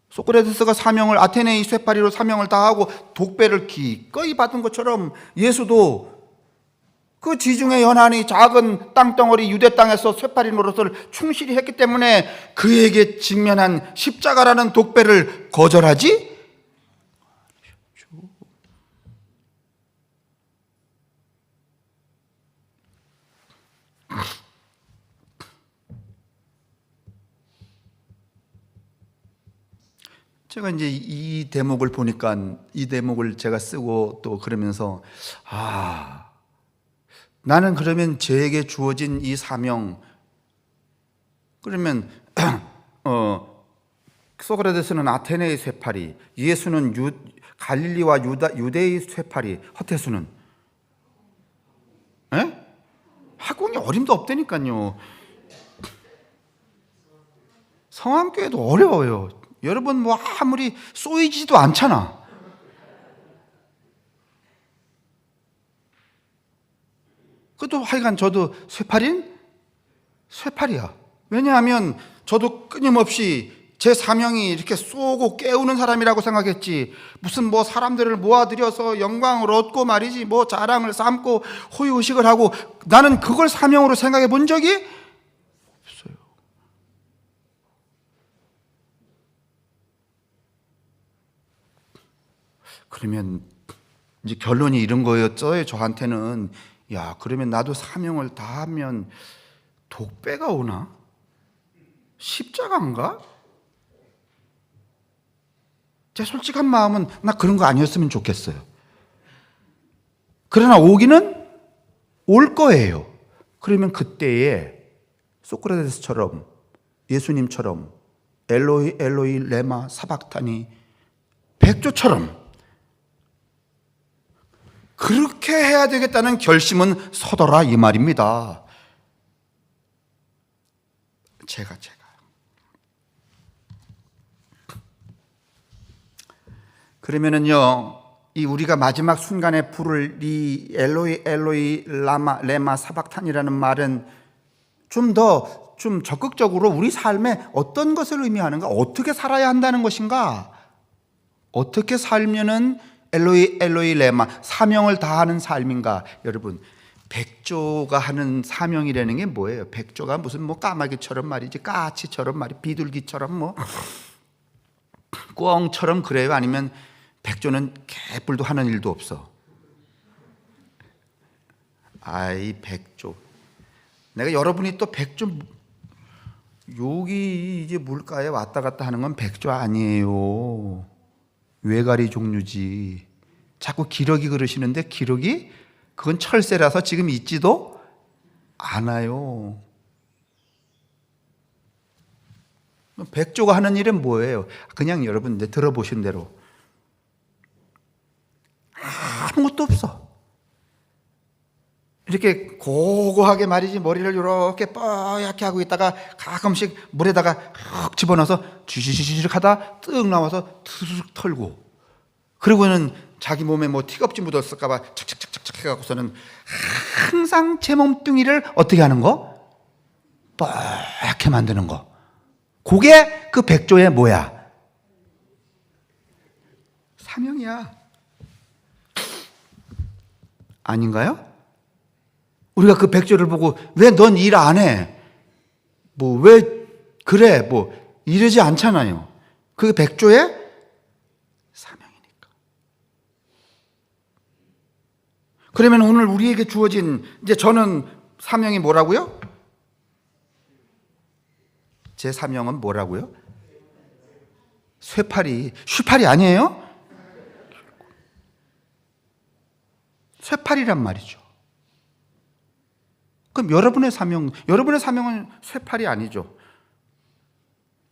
소크라테스가 사명을 아테네의 쇠파리로 사명을 다 하고 독배를 기꺼이 받은 것처럼 예수도 그 지중해 연안의 작은 땅덩어리 유대 땅에서 쇠파리 노릇을 충실히 했기 때문에 그에게 직면한 십자가라는 독배를 거절하지? 제가 이제 이 대목을 보니까 이 대목을 제가 쓰고 또 그러면서 나는 그러면 저에게 주어진 이 사명, 그러면 소크라테스는 아테네의 쇠파리, 예수는 갈릴리와 유대의 쇠파리, 허태수는 학군이 어림도 없다니까요. 성함교회도 어려워요. 여러분 뭐 아무리 쏘이지도 않잖아. 그것도 하여간 저도 쇠팔이야. 왜냐하면 저도 끊임없이 제 사명이 이렇게 쏘고 깨우는 사람이라고 생각했지, 무슨 뭐 사람들을 모아들여서 영광을 얻고 말이지 뭐 자랑을 삼고 호의호식을 하고, 나는 그걸 사명으로 생각해 본 적이 없어요. 그러면 이제 결론이 이런 거였죠. 저한테는 그러면 나도 사명을 다 하면 독배가 오나? 십자가인가? 제 솔직한 마음은 나 그런 거 아니었으면 좋겠어요. 그러나 오기는 올 거예요. 그러면 그때에 소크라테스처럼, 예수님처럼, 엘로이 엘로이 레마 사박타니, 백조처럼 그렇게 해야 되겠다는 결심은 서더라 이 말입니다. 제가 그러면은요, 이 우리가 마지막 순간에 부를 이 엘로이 엘로이 레마 사박탄이라는 말은 좀 적극적으로 우리 삶에 어떤 것을 의미하는가, 어떻게 살아야 한다는 것인가, 어떻게 살면은 엘로이 엘로이 레마 사명을 다하는 삶인가. 여러분, 백조가 하는 사명이라는 게 뭐예요? 백조가 무슨 뭐 까마귀처럼 말이지, 까치처럼 말이, 비둘기처럼 뭐 꿩처럼 그래요? 아니면 백조는 개뿔도 하는 일도 없어? 백조. 내가 여러분이 또 백조, 여기 이제 물가에 왔다 갔다 하는 건 백조 아니에요. 외가리 종류지. 자꾸 기러기 그러시는데 기러기? 그건 철새라서 지금 있지도 않아요. 백조가 하는 일은 뭐예요? 그냥 여러분 들어보신 대로 아무것도 없어. 이렇게 고고하게 말이지 머리를 이렇게 뽀얗게 하고 있다가 가끔씩 물에다가 훅 집어넣어서 쥐쥐쥐쥐 하다 뜩 나와서 트르륵 털고, 그리고는 자기 몸에 뭐 티겁지 묻었을까봐 착착착착 해갖고서는 항상 제 몸뚱이를 어떻게 하는 거? 뽀얗게 만드는 거. 그게 그 백조의 뭐야? 사명이야. 아닌가요? 우리가 그 백조를 보고 왜 넌 일 안 해? 뭐 왜 그래? 뭐 이러지 않잖아요. 그 백조의 사명이니까. 그러면 오늘 우리에게 주어진 이제 저는 사명이 뭐라고요? 제 사명은 뭐라고요? 쇠파리. 쉬파리 아니에요? 쇠파리란 말이죠. 그럼 여러분의 사명은 쇠파리 아니죠.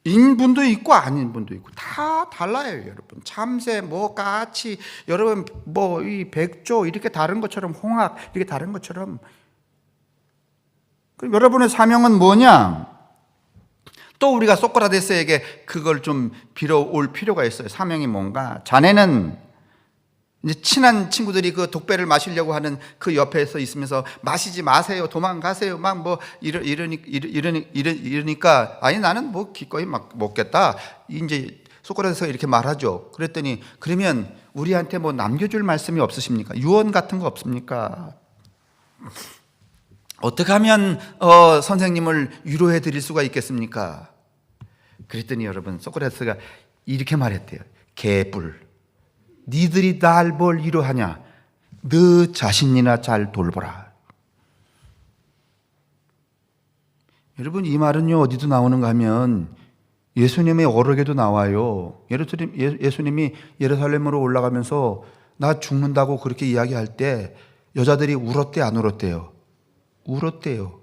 인분도 있고 아닌 분도 있고 다 달라요, 여러분. 참새, 뭐 까치, 여러분 뭐 이 백조 이렇게 다른 것처럼 홍학 이렇게 다른 것처럼. 그럼 여러분의 사명은 뭐냐? 또 우리가 소크라테스에게 그걸 좀 빌어올 필요가 있어요. 사명이 뭔가? 자네는 이제 친한 친구들이 그 독배를 마시려고 하는 그 옆에서 있으면서 마시지 마세요, 도망가세요, 막 뭐 이러니까 아니 나는 뭐 기꺼이 막 먹겠다. 이제 소크라테스가 이렇게 말하죠. 그랬더니 그러면 우리한테 뭐 남겨줄 말씀이 없으십니까? 유언 같은 거 없습니까? 어떻게 하면 선생님을 위로해 드릴 수가 있겠습니까? 그랬더니 여러분 소크라테스가 이렇게 말했대요. 개뿔. 니들이 날 뭘 위로하냐? 너 자신이나 잘 돌보라. 여러분 이 말은요 어디도 나오는가 하면 예수님의 어록에도 나와요. 예수님이 예루살렘으로 올라가면서 나 죽는다고 그렇게 이야기할 때 여자들이 울었대 안 울었대요? 울었대요.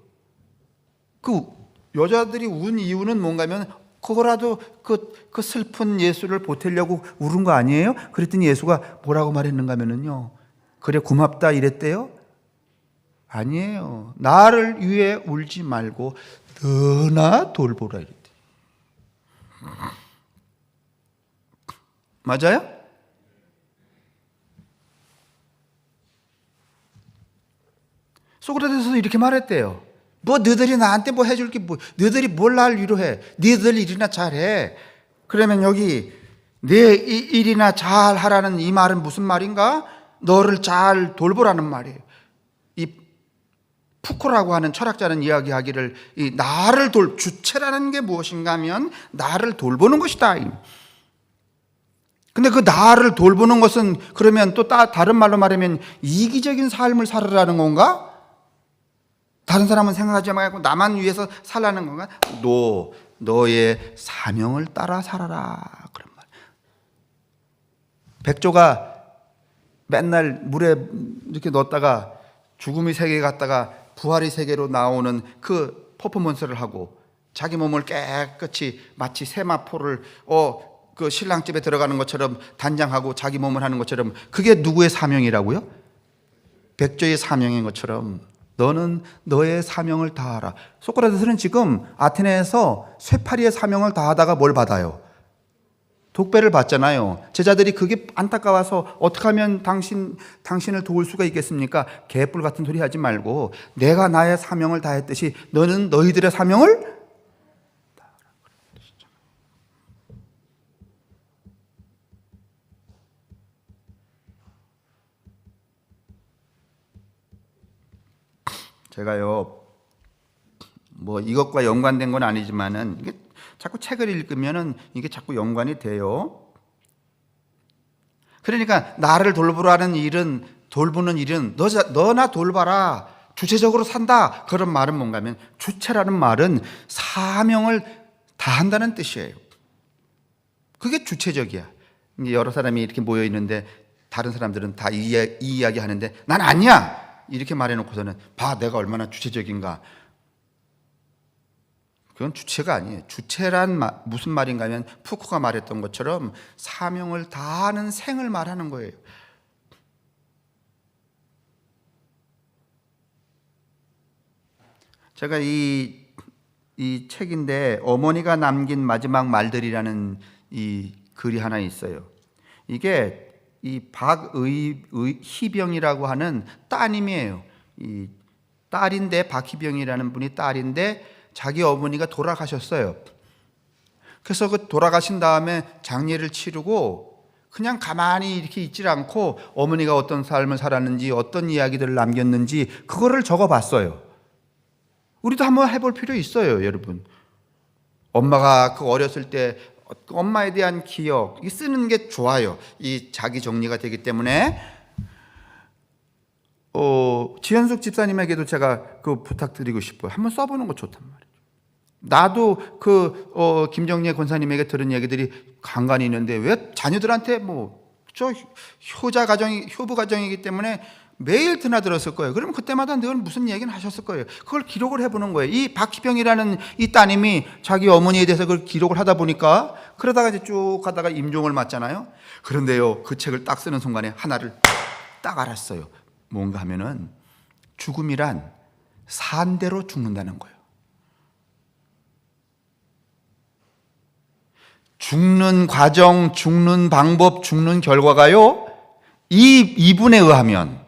그 여자들이 운 이유는 뭔가 하면 그거라도 그 슬픈 예수를 보태려고 울은 거 아니에요? 그랬더니 예수가 뭐라고 말했는가 하면요. 그래 고맙다 이랬대요? 아니에요. 나를 위해 울지 말고 너나 돌보라 이랬대요. 맞아요? 소크라테스도 이렇게 말했대요. 뭐 너희들이 나한테 뭐 해줄 게 뭐 너희들이 뭘 날 위로해? 너희들 일이나 잘해. 그러면 여기 내 일이나 잘하라는 이 말은 무슨 말인가? 너를 잘 돌보라는 말이에요. 이 푸코라고 하는 철학자는 이야기하기를 이 나를 주체라는 게 무엇인가 하면 나를 돌보는 것이다. 근데 그 나를 돌보는 것은 그러면 또 다른 말로 말하면 이기적인 삶을 살으라는 건가? 다른 사람은 생각하지 말고 나만 위해서 살라는 건가? 너의 사명을 따라 살아라. 그런 말. 백조가 맨날 물에 이렇게 넣었다가 죽음의 세계에 갔다가 부활의 세계로 나오는 그 퍼포먼스를 하고 자기 몸을 깨끗이 마치 세마포를 그 신랑집에 들어가는 것처럼 단장하고 자기 몸을 하는 것처럼 그게 누구의 사명이라고요? 백조의 사명인 것처럼 너는 너의 사명을 다하라. 소크라테스는 지금 아테네에서 쇠파리의 사명을 다하다가 뭘 받아요? 독배를 받잖아요. 제자들이 그게 안타까워서 어떻게 하면 당신을 도울 수가 있겠습니까? 개뿔 같은 소리 하지 말고 내가 나의 사명을 다했듯이 너는 너희들의 사명을 다하라. 제가요, 뭐 이것과 연관된 건 아니지만은 이게 자꾸 책을 읽으면은 이게 자꾸 연관이 돼요. 그러니까 나를 돌보라는 일은 돌보는 일은 너나 돌봐라. 주체적으로 산다. 그런 말은 뭔가 하면 주체라는 말은 사명을 다한다는 뜻이에요. 그게 주체적이야. 이제 여러 사람이 이렇게 모여 있는데 다른 사람들은 다 이 이야기 하는데 난 아니야. 이렇게 말해놓고서는 봐 내가 얼마나 주체적인가. 그건 주체가 아니에요. 주체란 무슨 말인가 하면 푸코가 말했던 것처럼 사명을 다하는 생을 말하는 거예요. 제가 이 책인데 어머니가 남긴 마지막 말들이라는 이 글이 하나 있어요. 이게 이 박희병이라고 하는 따님이에요. 이 딸인데 박희병이라는 분이 딸인데 자기 어머니가 돌아가셨어요. 그래서 그 돌아가신 다음에 장례를 치르고 그냥 가만히 이렇게 있질 않고 어머니가 어떤 삶을 살았는지 어떤 이야기들을 남겼는지 그거를 적어봤어요. 우리도 한번 해볼 필요 있어요, 여러분. 엄마가 그 어렸을 때 엄마에 대한 기억 이 쓰는 게 좋아요. 이 자기 정리가 되기 때문에 지현숙 집사님에게도 제가 그 부탁드리고 싶어요. 한번 써보는 거 좋단 말이에요. 나도 김정리의 권사님에게 들은 얘기들이 간간히 있는데 왜 자녀들한테 저 효부 가정이기 때문에 매일 드나들었을 거예요. 그러면 그때마다 늘 무슨 얘기는 하셨을 거예요. 그걸 기록을 해보는 거예요. 이 박희병이라는 이 따님이 자기 어머니에 대해서 그걸 기록을 하다 보니까 그러다가 이제 쭉 가다가 임종을 맞잖아요. 그런데요, 그 책을 딱 쓰는 순간에 하나를 딱 알았어요. 뭔가 하면은 죽음이란 산대로 죽는다는 거예요. 죽는 과정, 죽는 방법, 죽는 결과가요, 이분에 의하면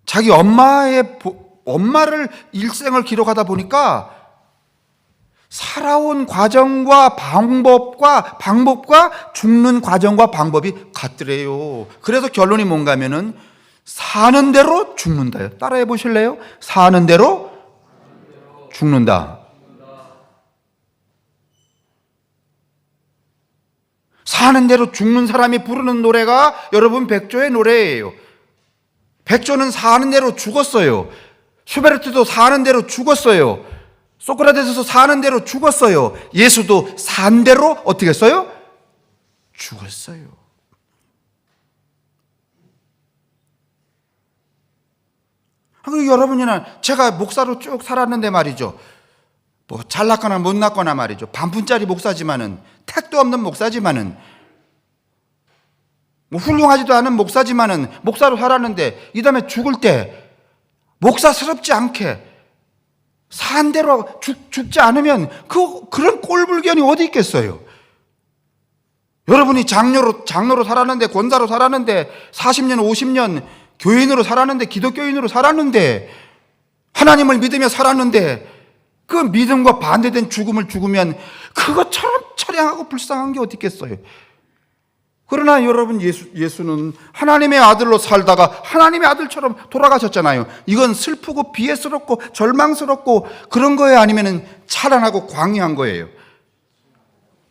자기 엄마를 일생을 기록하다 보니까 살아온 과정과 방법과 죽는 과정과 방법이 같더래요. 그래서 결론이 뭔가 하면은 사는 대로 죽는다요. 따라해 보실래요? 사는 대로 죽는다. 사는 대로 죽는 사람이 부르는 노래가 여러분 백조의 노래예요. 백조는 사는 대로 죽었어요. 슈베르트도 사는 대로 죽었어요. 소크라테스도 사는 대로 죽었어요. 예수도 산 대로 어떻게 했어요? 죽었어요. 그리고 여러분이나 제가 목사로 쭉 살았는데 말이죠. 잘났거나 못났거나 말이죠. 반푼짜리 목사지만은, 택도 없는 목사지만은, 훌륭하지도 않은 목사지만은 목사로 살았는데 이 다음에 죽을 때 목사스럽지 않게 산 대로 죽지 않으면 그런 꼴불견이 어디 있겠어요? 여러분이 장로로 살았는데, 권사로 살았는데, 40년 50년 교인으로 살았는데, 기독교인으로 살았는데, 하나님을 믿으며 살았는데 그 믿음과 반대된 죽음을 죽으면 그것처럼 처량하고 불쌍한 게 어디 있겠어요? 그러나 여러분, 예수는 하나님의 아들로 살다가 하나님의 아들처럼 돌아가셨잖아요. 이건 슬프고 비애스럽고 절망스럽고 그런 거예요? 아니면 찬란하고 광야한 거예요?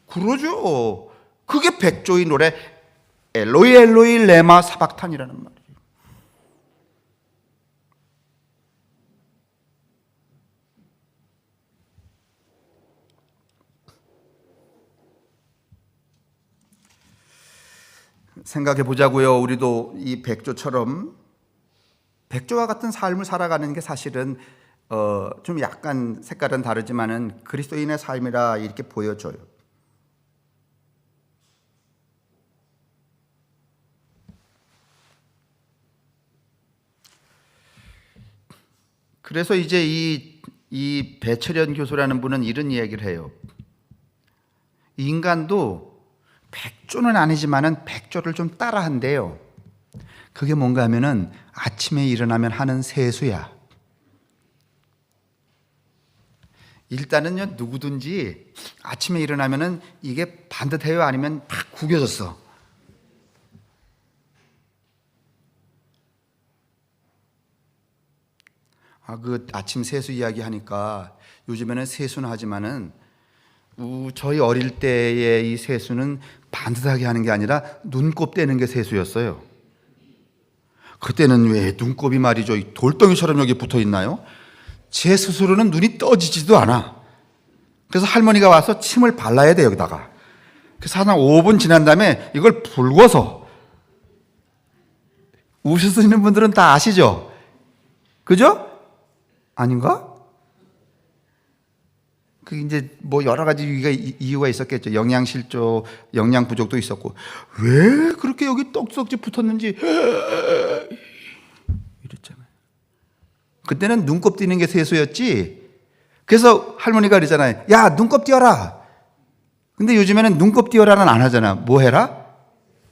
그러죠. 그게 백조의 노래 엘로이 엘로이 레마 사박탄이라는 말이에요. 생각해 보자고요. 우리도 이 백조처럼 백조와 같은 삶을 살아가는 게 사실은 좀 약간 색깔은 다르지만은 그리스도인의 삶이라 이렇게 보여져요. 그래서 이제 이 배철현 교수라는 분은 이런 이야기를 해요. 인간도 백조는 아니지만은 백조를 좀 따라한대요. 그게 뭔가 하면은 아침에 일어나면 하는 세수야. 일단은요, 누구든지 아침에 일어나면은 이게 반듯해요? 아니면 팍 구겨졌어? 그 아침 세수 이야기 하니까 요즘에는 세수는 하지만은 저희 어릴 때의 이 세수는 반듯하게 하는 게 아니라 눈곱 떼는 게 세수였어요. 그때는 왜 눈곱이 말이죠, 돌덩이처럼 여기 붙어 있나요? 제 스스로는 눈이 떠지지도 않아. 그래서 할머니가 와서 침을 발라야 돼, 여기다가. 그래서 한 5분 지난 다음에 이걸 불궈서, 우시는 분들은 다 아시죠? 그죠? 아닌가? 그게 이제 여러 가지 이유가 있었겠죠. 영양실조, 영양 부족도 있었고, 왜 그렇게 여기 떡석지 붙었는지 이랬잖아요. 그때는 눈곱 띄는 게 세수였지. 그래서 할머니가 그러잖아요. 야, 눈곱 띄어라. 근데 요즘에는 눈곱 띄어라는 안 하잖아. 뭐 해라?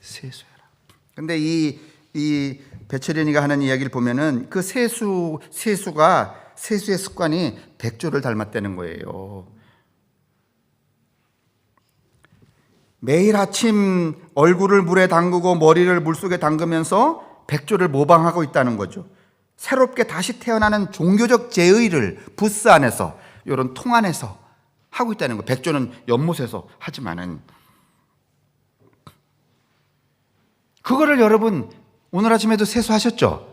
세수해라. 근데 이 배철현이가 하는 이야기를 보면은 그 세수의 습관이 백조를 닮았다는 거예요. 매일 아침 얼굴을 물에 담그고 머리를 물속에 담그면서 백조를 모방하고 있다는 거죠. 새롭게 다시 태어나는 종교적 제의를 부스 안에서, 이런 통 안에서 하고 있다는 거예요. 백조는 연못에서 하지만은, 그거를 여러분 오늘 아침에도 세수하셨죠?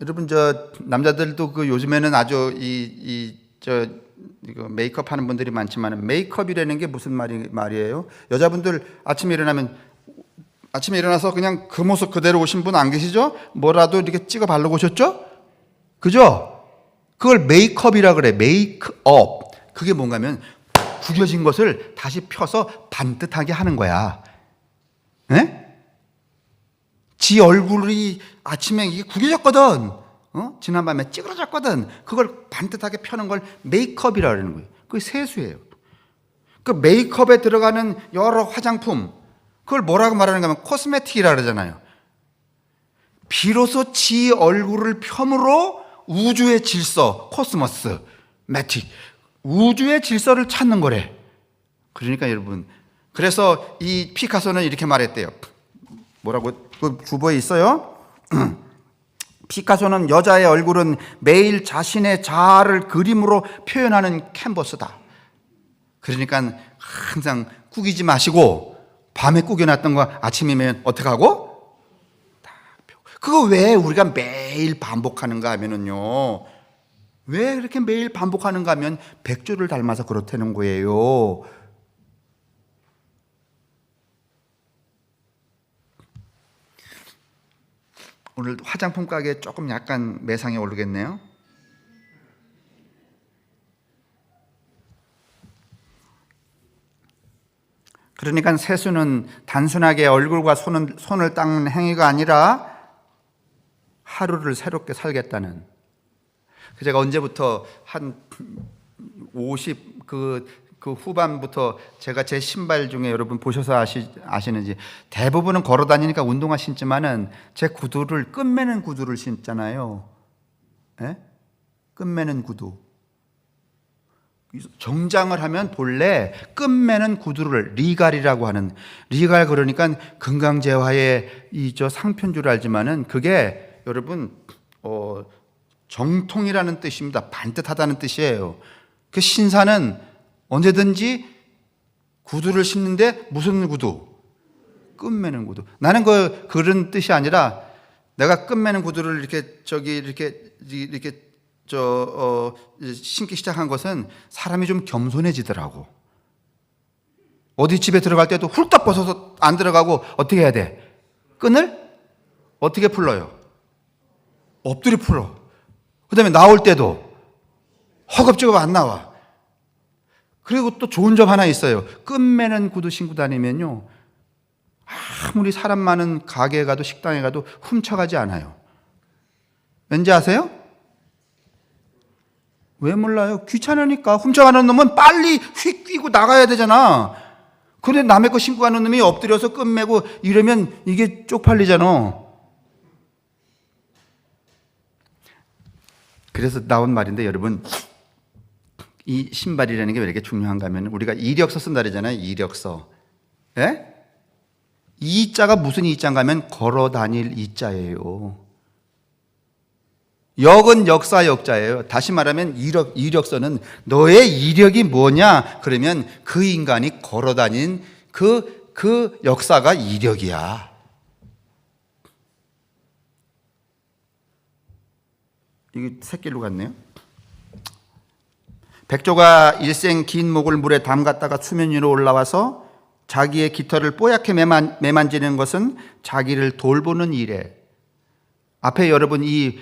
여러분 저 남자들도 그 요즘에는 아주 이거 메이크업 하는 분들이 많지만, 메이크업이라는 게 무슨 말이에요? 여자분들 아침에 일어나서 그냥 그 모습 그대로 오신 분 안 계시죠? 뭐라도 이렇게 찍어 바르고 오셨죠? 그죠? 그걸 메이크업이라 그래. 메이크업. 그게 뭔가 하면 구겨진 것을 다시 펴서 반듯하게 하는 거야. 네? 지 얼굴이 아침에 이게 구겨졌거든. 지난밤에 찌그러졌거든. 그걸 반듯하게 펴는 걸 메이크업이라 그러는 거예요. 그게 세수예요. 그 메이크업에 들어가는 여러 화장품, 그걸 뭐라고 말하는가 하면 코스메틱이라 그러잖아요. 비로소 지 얼굴을 펴므로 우주의 질서, 코스모스, 매틱, 우주의 질서를 찾는 거래. 그러니까 여러분, 그래서 이 피카소는 이렇게 말했대요. 뭐라고 그 주보에 있어요? 피카소는 여자의 얼굴은 매일 자신의 자아를 그림으로 표현하는 캔버스다. 그러니까 항상 구기지 마시고, 밤에 구겨놨던 거 아침이면 어떻게 하고? 그거 왜 우리가 매일 반복하는가 하면은요, 왜 그렇게 매일 반복하는가 하면 백조를 닮아서 그렇다는 거예요. 오늘 화장품 가게 조금 약간 매상이 오르겠네요. 그러니까 세수는 단순하게 얼굴과 손을 닦는 행위가 아니라 하루를 새롭게 살겠다는. 제가 언제부터 한 50 그 후반부터 제가 제 신발 중에, 여러분 보셔서 아시는지, 대부분은 걸어 다니니까 운동화 신지만은 제 구두를 끈매는 구두를 신잖아요. 예? 끈매는 구두. 정장을 하면 본래 끈매는 구두를 리갈이라고 하는, 리갈 그러니까 건강재화의 상표인 줄 알지만은 그게 여러분 정통이라는 뜻입니다. 반듯하다는 뜻이에요. 그 신사는 언제든지 구두를 신는데 무슨 구두? 끈매는 구두. 나는 그런 뜻이 아니라, 내가 끈매는 구두를 이렇게 신기 시작한 것은 사람이 좀 겸손해지더라고. 어디 집에 들어갈 때도 훌떡 벗어서 안 들어가고 어떻게 해야 돼? 끈을 어떻게 풀러요? 엎드려 풀어. 그 다음에 나올 때도 허겁지겁 안 나와. 그리고 또 좋은 점 하나 있어요. 끈매는 구두 신고 다니면요, 아무리 사람 많은 가게에 가도 식당에 가도 훔쳐가지 않아요. 왠지 아세요? 왜 몰라요? 귀찮으니까. 훔쳐가는 놈은 빨리 휙 끼고 나가야 되잖아. 그런데 남의 거 신고 가는 놈이 엎드려서 끈매고 이러면 이게 쪽팔리잖아. 그래서 나온 말인데, 여러분, 이 신발이라는 게 왜 이렇게 중요한가 하면, 우리가 이력서 쓴다 그러잖아요. 이력서. 예? 이자가 무슨 이자인가 하면 걸어 다닐 이자예요. 역은 역사 역자예요. 다시 말하면 이력서는 너의 이력이 뭐냐? 그러면 그 인간이 걸어 다닌 그 역사가 이력이야. 이게 새길로 갔네요. 백조가 일생 긴 목을 물에 담갔다가 수면 위로 올라와서 자기의 깃털을 뽀얗게 매만지는 것은 자기를 돌보는 일에, 앞에 여러분 이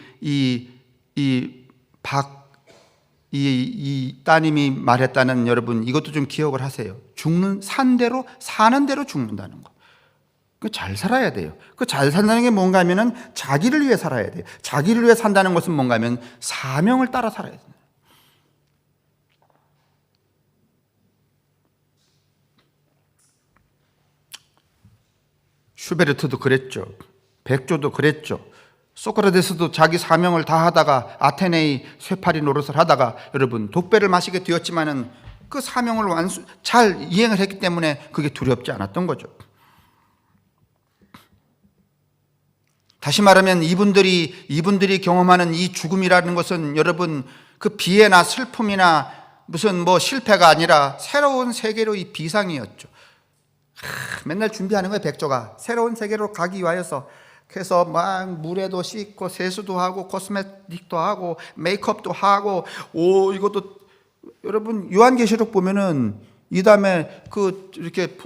따님이 말했다는, 여러분 이것도 좀 기억을 하세요. 사는 대로 죽는다는 거. 그 잘 살아야 돼요. 그 잘 산다는 게 뭔가 하면은 자기를 위해 살아야 돼요. 자기를 위해 산다는 것은 뭔가 하면 사명을 따라 살아야 돼요. 슈베르트도 그랬죠. 백조도 그랬죠. 소크라테스도 자기 사명을 다 하다가 아테네의 쇠파리 노릇을 하다가 여러분 독배를 마시게 되었지만은 그 사명을 잘 이행을 했기 때문에 그게 두렵지 않았던 거죠. 다시 말하면 이분들이 경험하는 이 죽음이라는 것은 여러분 그 비애나 슬픔이나 무슨 뭐 실패가 아니라 새로운 세계로의 비상이었죠. 맨날 준비하는 거예요. 백조가 새로운 세계로 가기 위하여서. 그래서 막 물에도 씻고 세수도 하고 코스메틱도 하고 메이크업도 하고 이것도 여러분 요한계시록 보면은 이 다음에 그 이렇게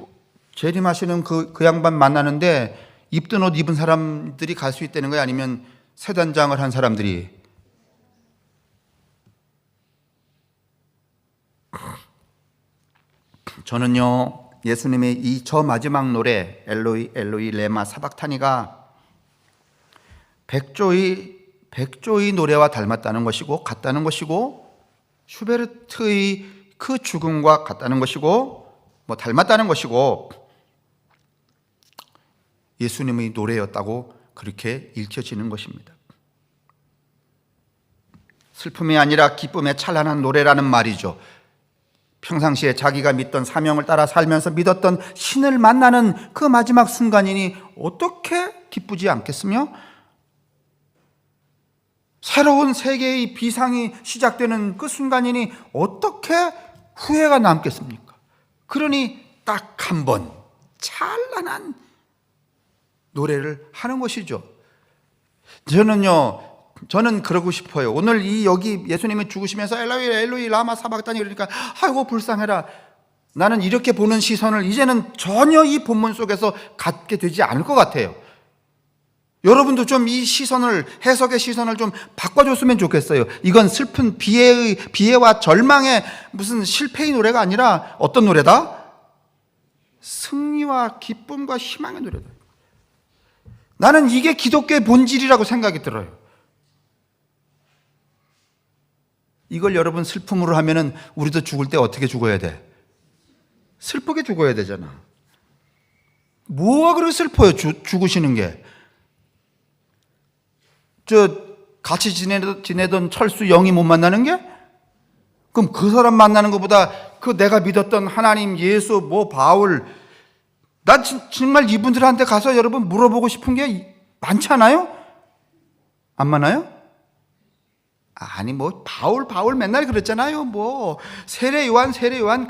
재림하시는 그 양반 만나는데 입던 옷 입은 사람들이 갈 수 있다는 거예요? 아니면 세단장을 한 사람들이? 저는요 예수님의 이 저 마지막 노래 엘로이 엘로이 레마 사박타니가 백조의 노래와 닮았다는 것이고 같다는 것이고 슈베르트의 그 죽음과 같다는 것이고 뭐 닮았다는 것이고 예수님의 노래였다고 그렇게 읽혀지는 것입니다. 슬픔이 아니라 기쁨의 찬란한 노래라는 말이죠. 평상시에 자기가 믿던 사명을 따라 살면서 믿었던 신을 만나는 그 마지막 순간이니 어떻게 기쁘지 않겠으며 새로운 세계의 비상이 시작되는 그 순간이니 어떻게 후회가 남겠습니까? 그러니 딱 한 번 찬란한 노래를 하는 것이죠. 저는 그러고 싶어요. 오늘 여기 예수님이 죽으시면서 엘로이 엘로이 라마 사박다니 그러니까 아이고 불쌍해라. 나는 이렇게 보는 시선을 이제는 전혀 이 본문 속에서 갖게 되지 않을 것 같아요. 여러분도 좀 이 시선을 해석의 시선을 좀 바꿔줬으면 좋겠어요. 이건 슬픈 비애와 절망의 무슨 실패의 노래가 아니라 어떤 노래다? 승리와 기쁨과 희망의 노래다. 나는 이게 기독교의 본질이라고 생각이 들어요. 이걸 여러분 슬픔으로 하면은 우리도 죽을 때 어떻게 죽어야 돼? 슬프게 죽어야 되잖아. 뭐가 그렇게 슬퍼요? 죽으시는 게. 같이 지내던 철수 영이 못 만나는 게? 그럼 그 사람 만나는 것보다 그 내가 믿었던 하나님, 예수, 바울, 난 정말 이분들한테 가서 여러분 물어보고 싶은 게 많잖아요? 안 많아요? 아니 바울 맨날 그랬잖아요. 세례 요한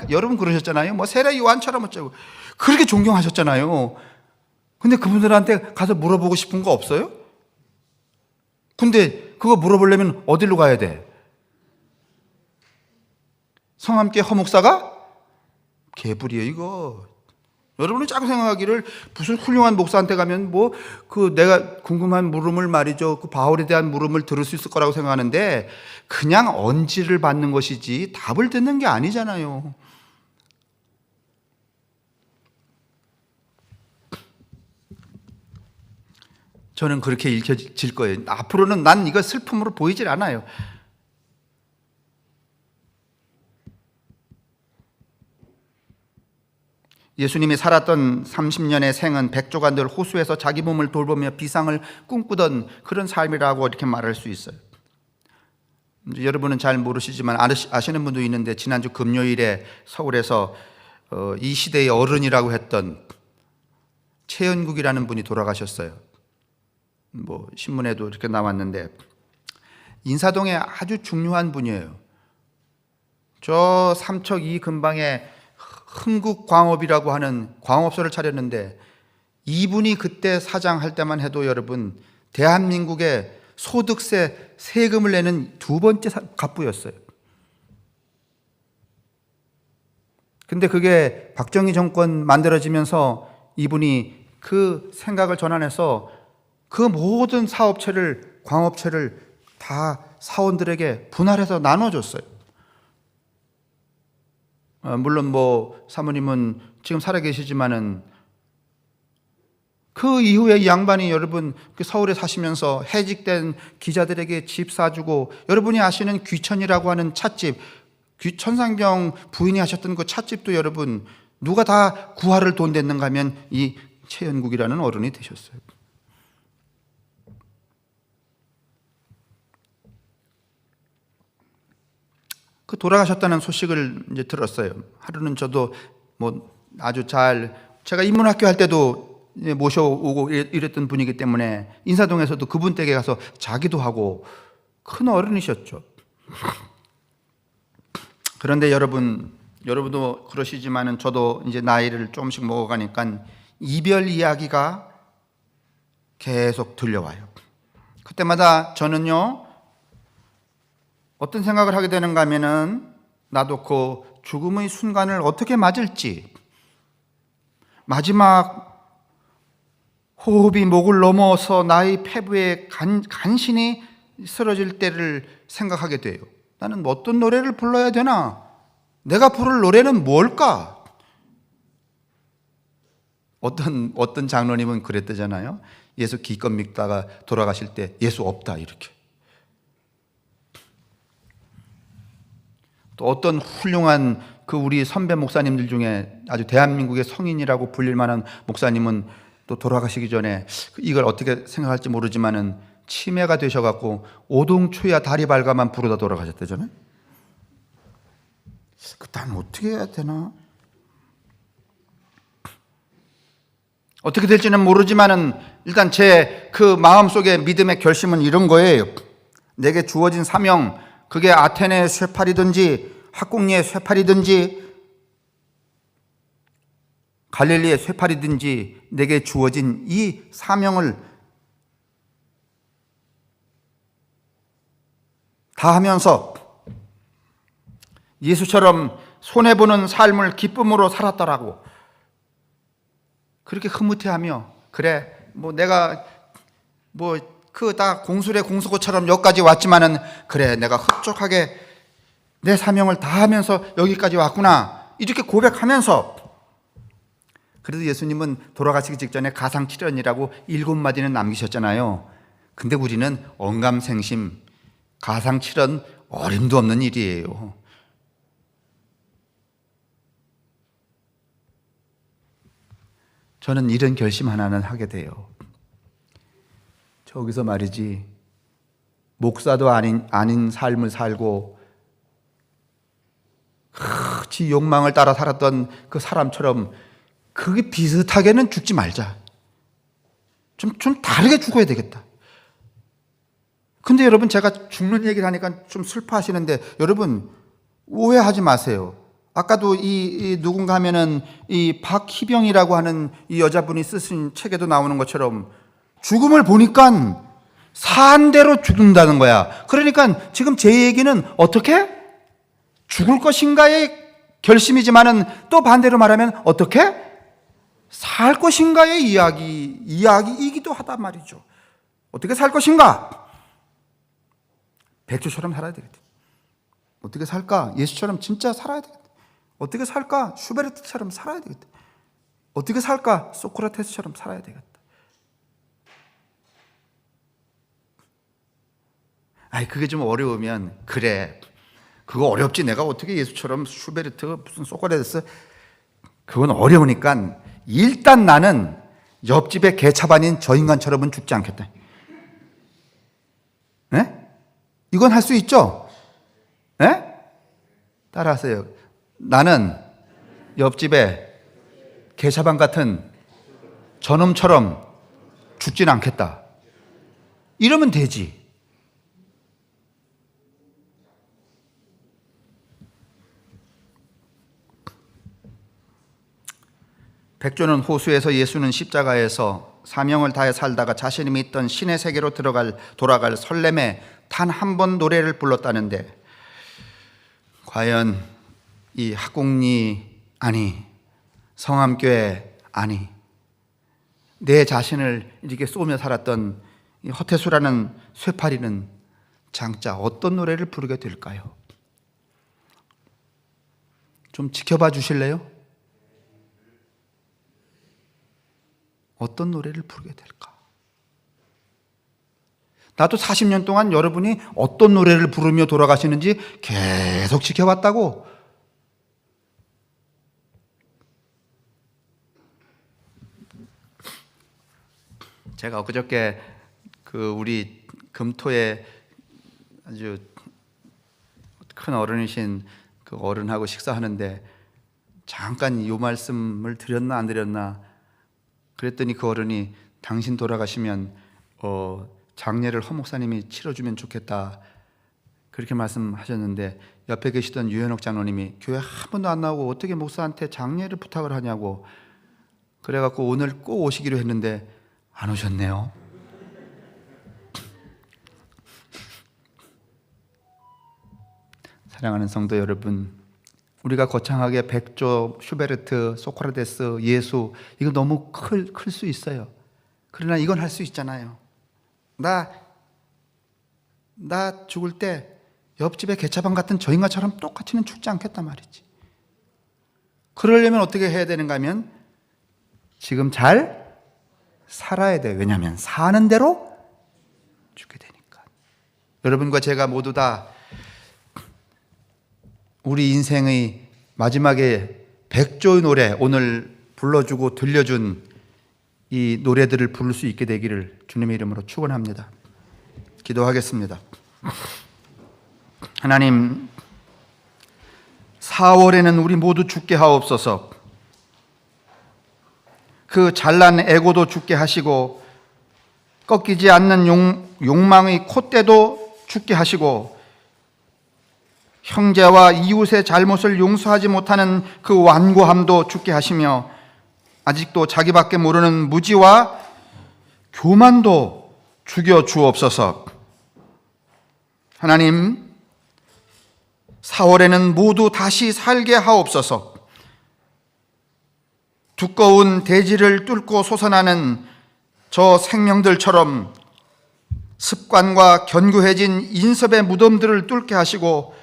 여러분 그러셨잖아요. 세례 요한처럼 어쩌고 그렇게 존경하셨잖아요. 근데 그분들한테 가서 물어보고 싶은 거 없어요? 근데 그거 물어보려면 어디로 가야 돼? 성함께 허목사가? 개불이에요 이거. 여러분은 자꾸 생각하기를 무슨 훌륭한 목사한테 가면 내가 궁금한 물음을 말이죠. 그 바울에 대한 물음을 들을 수 있을 거라고 생각하는데 그냥 언지를 받는 것이지 답을 듣는 게 아니잖아요. 저는 그렇게 읽혀질 거예요. 앞으로는 난 이거 슬픔으로 보이질 않아요. 예수님이 살았던 30년의 생은 백조가 늘 호수에서 자기 몸을 돌보며 비상을 꿈꾸던 그런 삶이라고 이렇게 말할 수 있어요. 여러분은 잘 모르시지만 아시는 분도 있는데 지난주 금요일에 서울에서 이 시대의 어른이라고 했던 최연국이라는 분이 돌아가셨어요. 신문에도 이렇게 나왔는데 인사동에 아주 중요한 분이에요. 저 삼척 이 근방에 흥국광업이라고 하는 광업소를 차렸는데 이분이 그때 사장할 때만 해도 여러분 대한민국의 소득세 세금을 내는 두 번째 갑부였어요. 근데 그게 박정희 정권 만들어지면서 이분이 그 생각을 전환해서 그 모든 사업체를 광업체를 다 사원들에게 분할해서 나눠줬어요. 물론 사모님은 지금 살아계시지만은 그 이후에 이 양반이 여러분 서울에 사시면서 해직된 기자들에게 집 사주고 여러분이 아시는 귀천이라고 하는 찻집 천상병 부인이 하셨던 그 찻집도 여러분 누가 다 구하를 돈 댔는가 하면 이 최연국이라는 어른이 되셨어요. 그 돌아가셨다는 소식을 이제 들었어요. 하루는 저도 뭐 아주 잘, 제가 인문학교 할 때도 모셔오고 이랬던 분이기 때문에 인사동에서도 그분 댁에 가서 자기도 하고 큰 어른이셨죠. 그런데 여러분도 그러시지만은 저도 이제 나이를 조금씩 먹어가니까 이별 이야기가 계속 들려와요. 그때마다 저는요, 어떤 생각을 하게 되는가 하면은 나도 그 죽음의 순간을 어떻게 맞을지, 마지막 호흡이 목을 넘어서 나의 폐부에 간신히 쓰러질 때를 생각하게 돼요. 나는 어떤 노래를 불러야 되나? 내가 부를 노래는 뭘까? 어떤 장로님은 그랬대잖아요. 예수 기껏 믿다가 돌아가실 때 예수 없다 이렇게. 또 어떤 훌륭한 그 우리 선배 목사님들 중에 아주 대한민국의 성인이라고 불릴 만한 목사님은 또 돌아가시기 전에 이걸 어떻게 생각할지 모르지만은 치매가 되셔갖고 오동초야 다리 발가만 부르다 돌아가셨대잖아요. 난 어떻게 해야 되나? 어떻게 될지는 모르지만은 일단 제 그 마음속의 믿음의 결심은 이런 거예요. 내게 주어진 사명, 그게 아테네의 쇠팔이든지 학궁리의 쇠팔이든지 갈릴리의 쇠팔이든지 내게 주어진 이 사명을 다 하면서 예수처럼 손해보는 삶을 기쁨으로 살았더라고. 그렇게 흐뭇해하며, 그래 내가 그 다 공술의 공수고처럼 여기까지 왔지만은 그래 내가 흡족하게 내 사명을 다 하면서 여기까지 왔구나 이렇게 고백하면서. 그래도 예수님은 돌아가시기 직전에 가상칠언이라고 7마디는 남기셨잖아요. 근데 우리는 언감생심, 가상칠언 어림도 없는 일이에요. 저는 이런 결심 하나는 하게 돼요. 저기서 말이지, 목사도 아닌 삶을 살고 지 욕망을 따라 살았던 그 사람처럼 그게 비슷하게는 죽지 말자. 좀 다르게 죽어야 되겠다. 근데 여러분, 제가 죽는 얘기를 하니까 좀 슬퍼하시는데 여러분 오해하지 마세요. 아까도 이 누군가 하면은 이 박희병이라고 하는 이 여자분이 쓰신 책에도 나오는 것처럼 죽음을 보니까 산대로 죽는다는 거야. 그러니까 지금 제 얘기는 어떻게? 죽을 것인가의 결심이지만은 또 반대로 말하면 어떻게? 살 것인가의 이야기이기도 하단 말이죠. 어떻게 살 것인가? 백조처럼 살아야 되겠다. 어떻게 살까? 예수처럼 진짜 살아야 되겠다. 어떻게 살까? 슈베르트처럼 살아야 되겠다. 어떻게 살까? 소크라테스처럼 살아야 되겠다. 그게 좀 어려우면 그래. 그거 어렵지. 내가 어떻게 예수처럼 슈베르트 무슨 소크라테스, 그건 어려우니까 일단 나는 옆집에 개차반인 저 인간처럼은 죽지 않겠다. 네? 이건 할 수 있죠? 네? 따라하세요. 나는 옆집에 개차반 같은 저놈처럼 죽진 않겠다. 이러면 되지. 백조는 호수에서, 예수는 십자가에서 사명을 다해 살다가 자신이 믿던 신의 세계로 돌아갈 설렘에 단 한 번 노래를 불렀다는데, 과연 이 학궁리 아니, 성암교회 아니, 내 자신을 이렇게 쏘며 살았던 이 허태수라는 쇠파리는 장차 어떤 노래를 부르게 될까요? 좀 지켜봐 주실래요? 어떤 노래를 부르게 될까? 나도 40년 동안 여러분이 어떤 노래를 부르며 돌아가시는지 계속 지켜봤다고. 제가 엊그저께 우리 금토에 아주 큰 어른이신 그 어른하고 식사하는데 잠깐 이 말씀을 드렸나 안 드렸나 그랬더니 그 어른이 당신 돌아가시면 장례를 허 목사님이 치러주면 좋겠다 그렇게 말씀하셨는데 옆에 계시던 유현옥 장로님이 교회 한 번도 안 나오고 어떻게 목사한테 장례를 부탁을 하냐고 그래갖고 오늘 꼭 오시기로 했는데 안 오셨네요. 사랑하는 성도 여러분, 우리가 거창하게 백조, 슈베르트, 소크라테스, 예수 이거 너무 클 수 있어요. 그러나 이건 할 수 있잖아요. 나 죽을 때 옆집에 개차반 같은 저 인간처럼 똑같이는 죽지 않겠단 말이지. 그러려면 어떻게 해야 되는가 하면 지금 잘 살아야 돼요. 왜냐하면 사는 대로 죽게 되니까. 여러분과 제가 모두 다 우리 인생의 마지막에 백조의 노래 오늘 불러주고 들려준 이 노래들을 부를 수 있게 되기를 주님의 이름으로 축원합니다. 기도하겠습니다. 하나님, 4월에는 우리 모두 죽게 하옵소서. 그 잘난 애고도 죽게 하시고 꺾이지 않는 욕망의 콧대도 죽게 하시고 형제와 이웃의 잘못을 용서하지 못하는 그 완고함도 죽게 하시며 아직도 자기밖에 모르는 무지와 교만도 죽여 주옵소서. 하나님, 4월에는 모두 다시 살게 하옵소서. 두꺼운 대지를 뚫고 솟아나는 저 생명들처럼 습관과 견고해진 인섭의 무덤들을 뚫게 하시고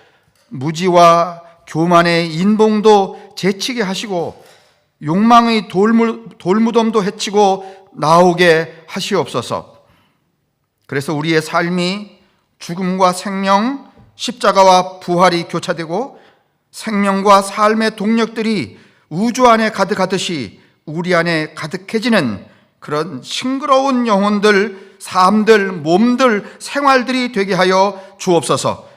무지와 교만의 인봉도 제치게 하시고 욕망의 돌무덤도 해치고 나오게 하시옵소서. 그래서 우리의 삶이 죽음과 생명, 십자가와 부활이 교차되고 생명과 삶의 동력들이 우주 안에 가득하듯이 우리 안에 가득해지는 그런 싱그러운 영혼들, 삶들, 몸들, 생활들이 되게 하여 주옵소서.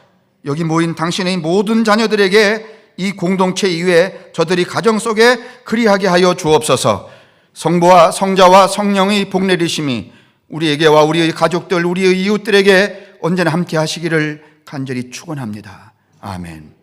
여기 모인 당신의 모든 자녀들에게 이 공동체 이외에 저들이 가정 속에 그리하게 하여 주옵소서. 성부와 성자와 성령의 복 내리심이 우리에게와 우리의 가족들, 우리의 이웃들에게 언제나 함께 하시기를 간절히 축원합니다. 아멘.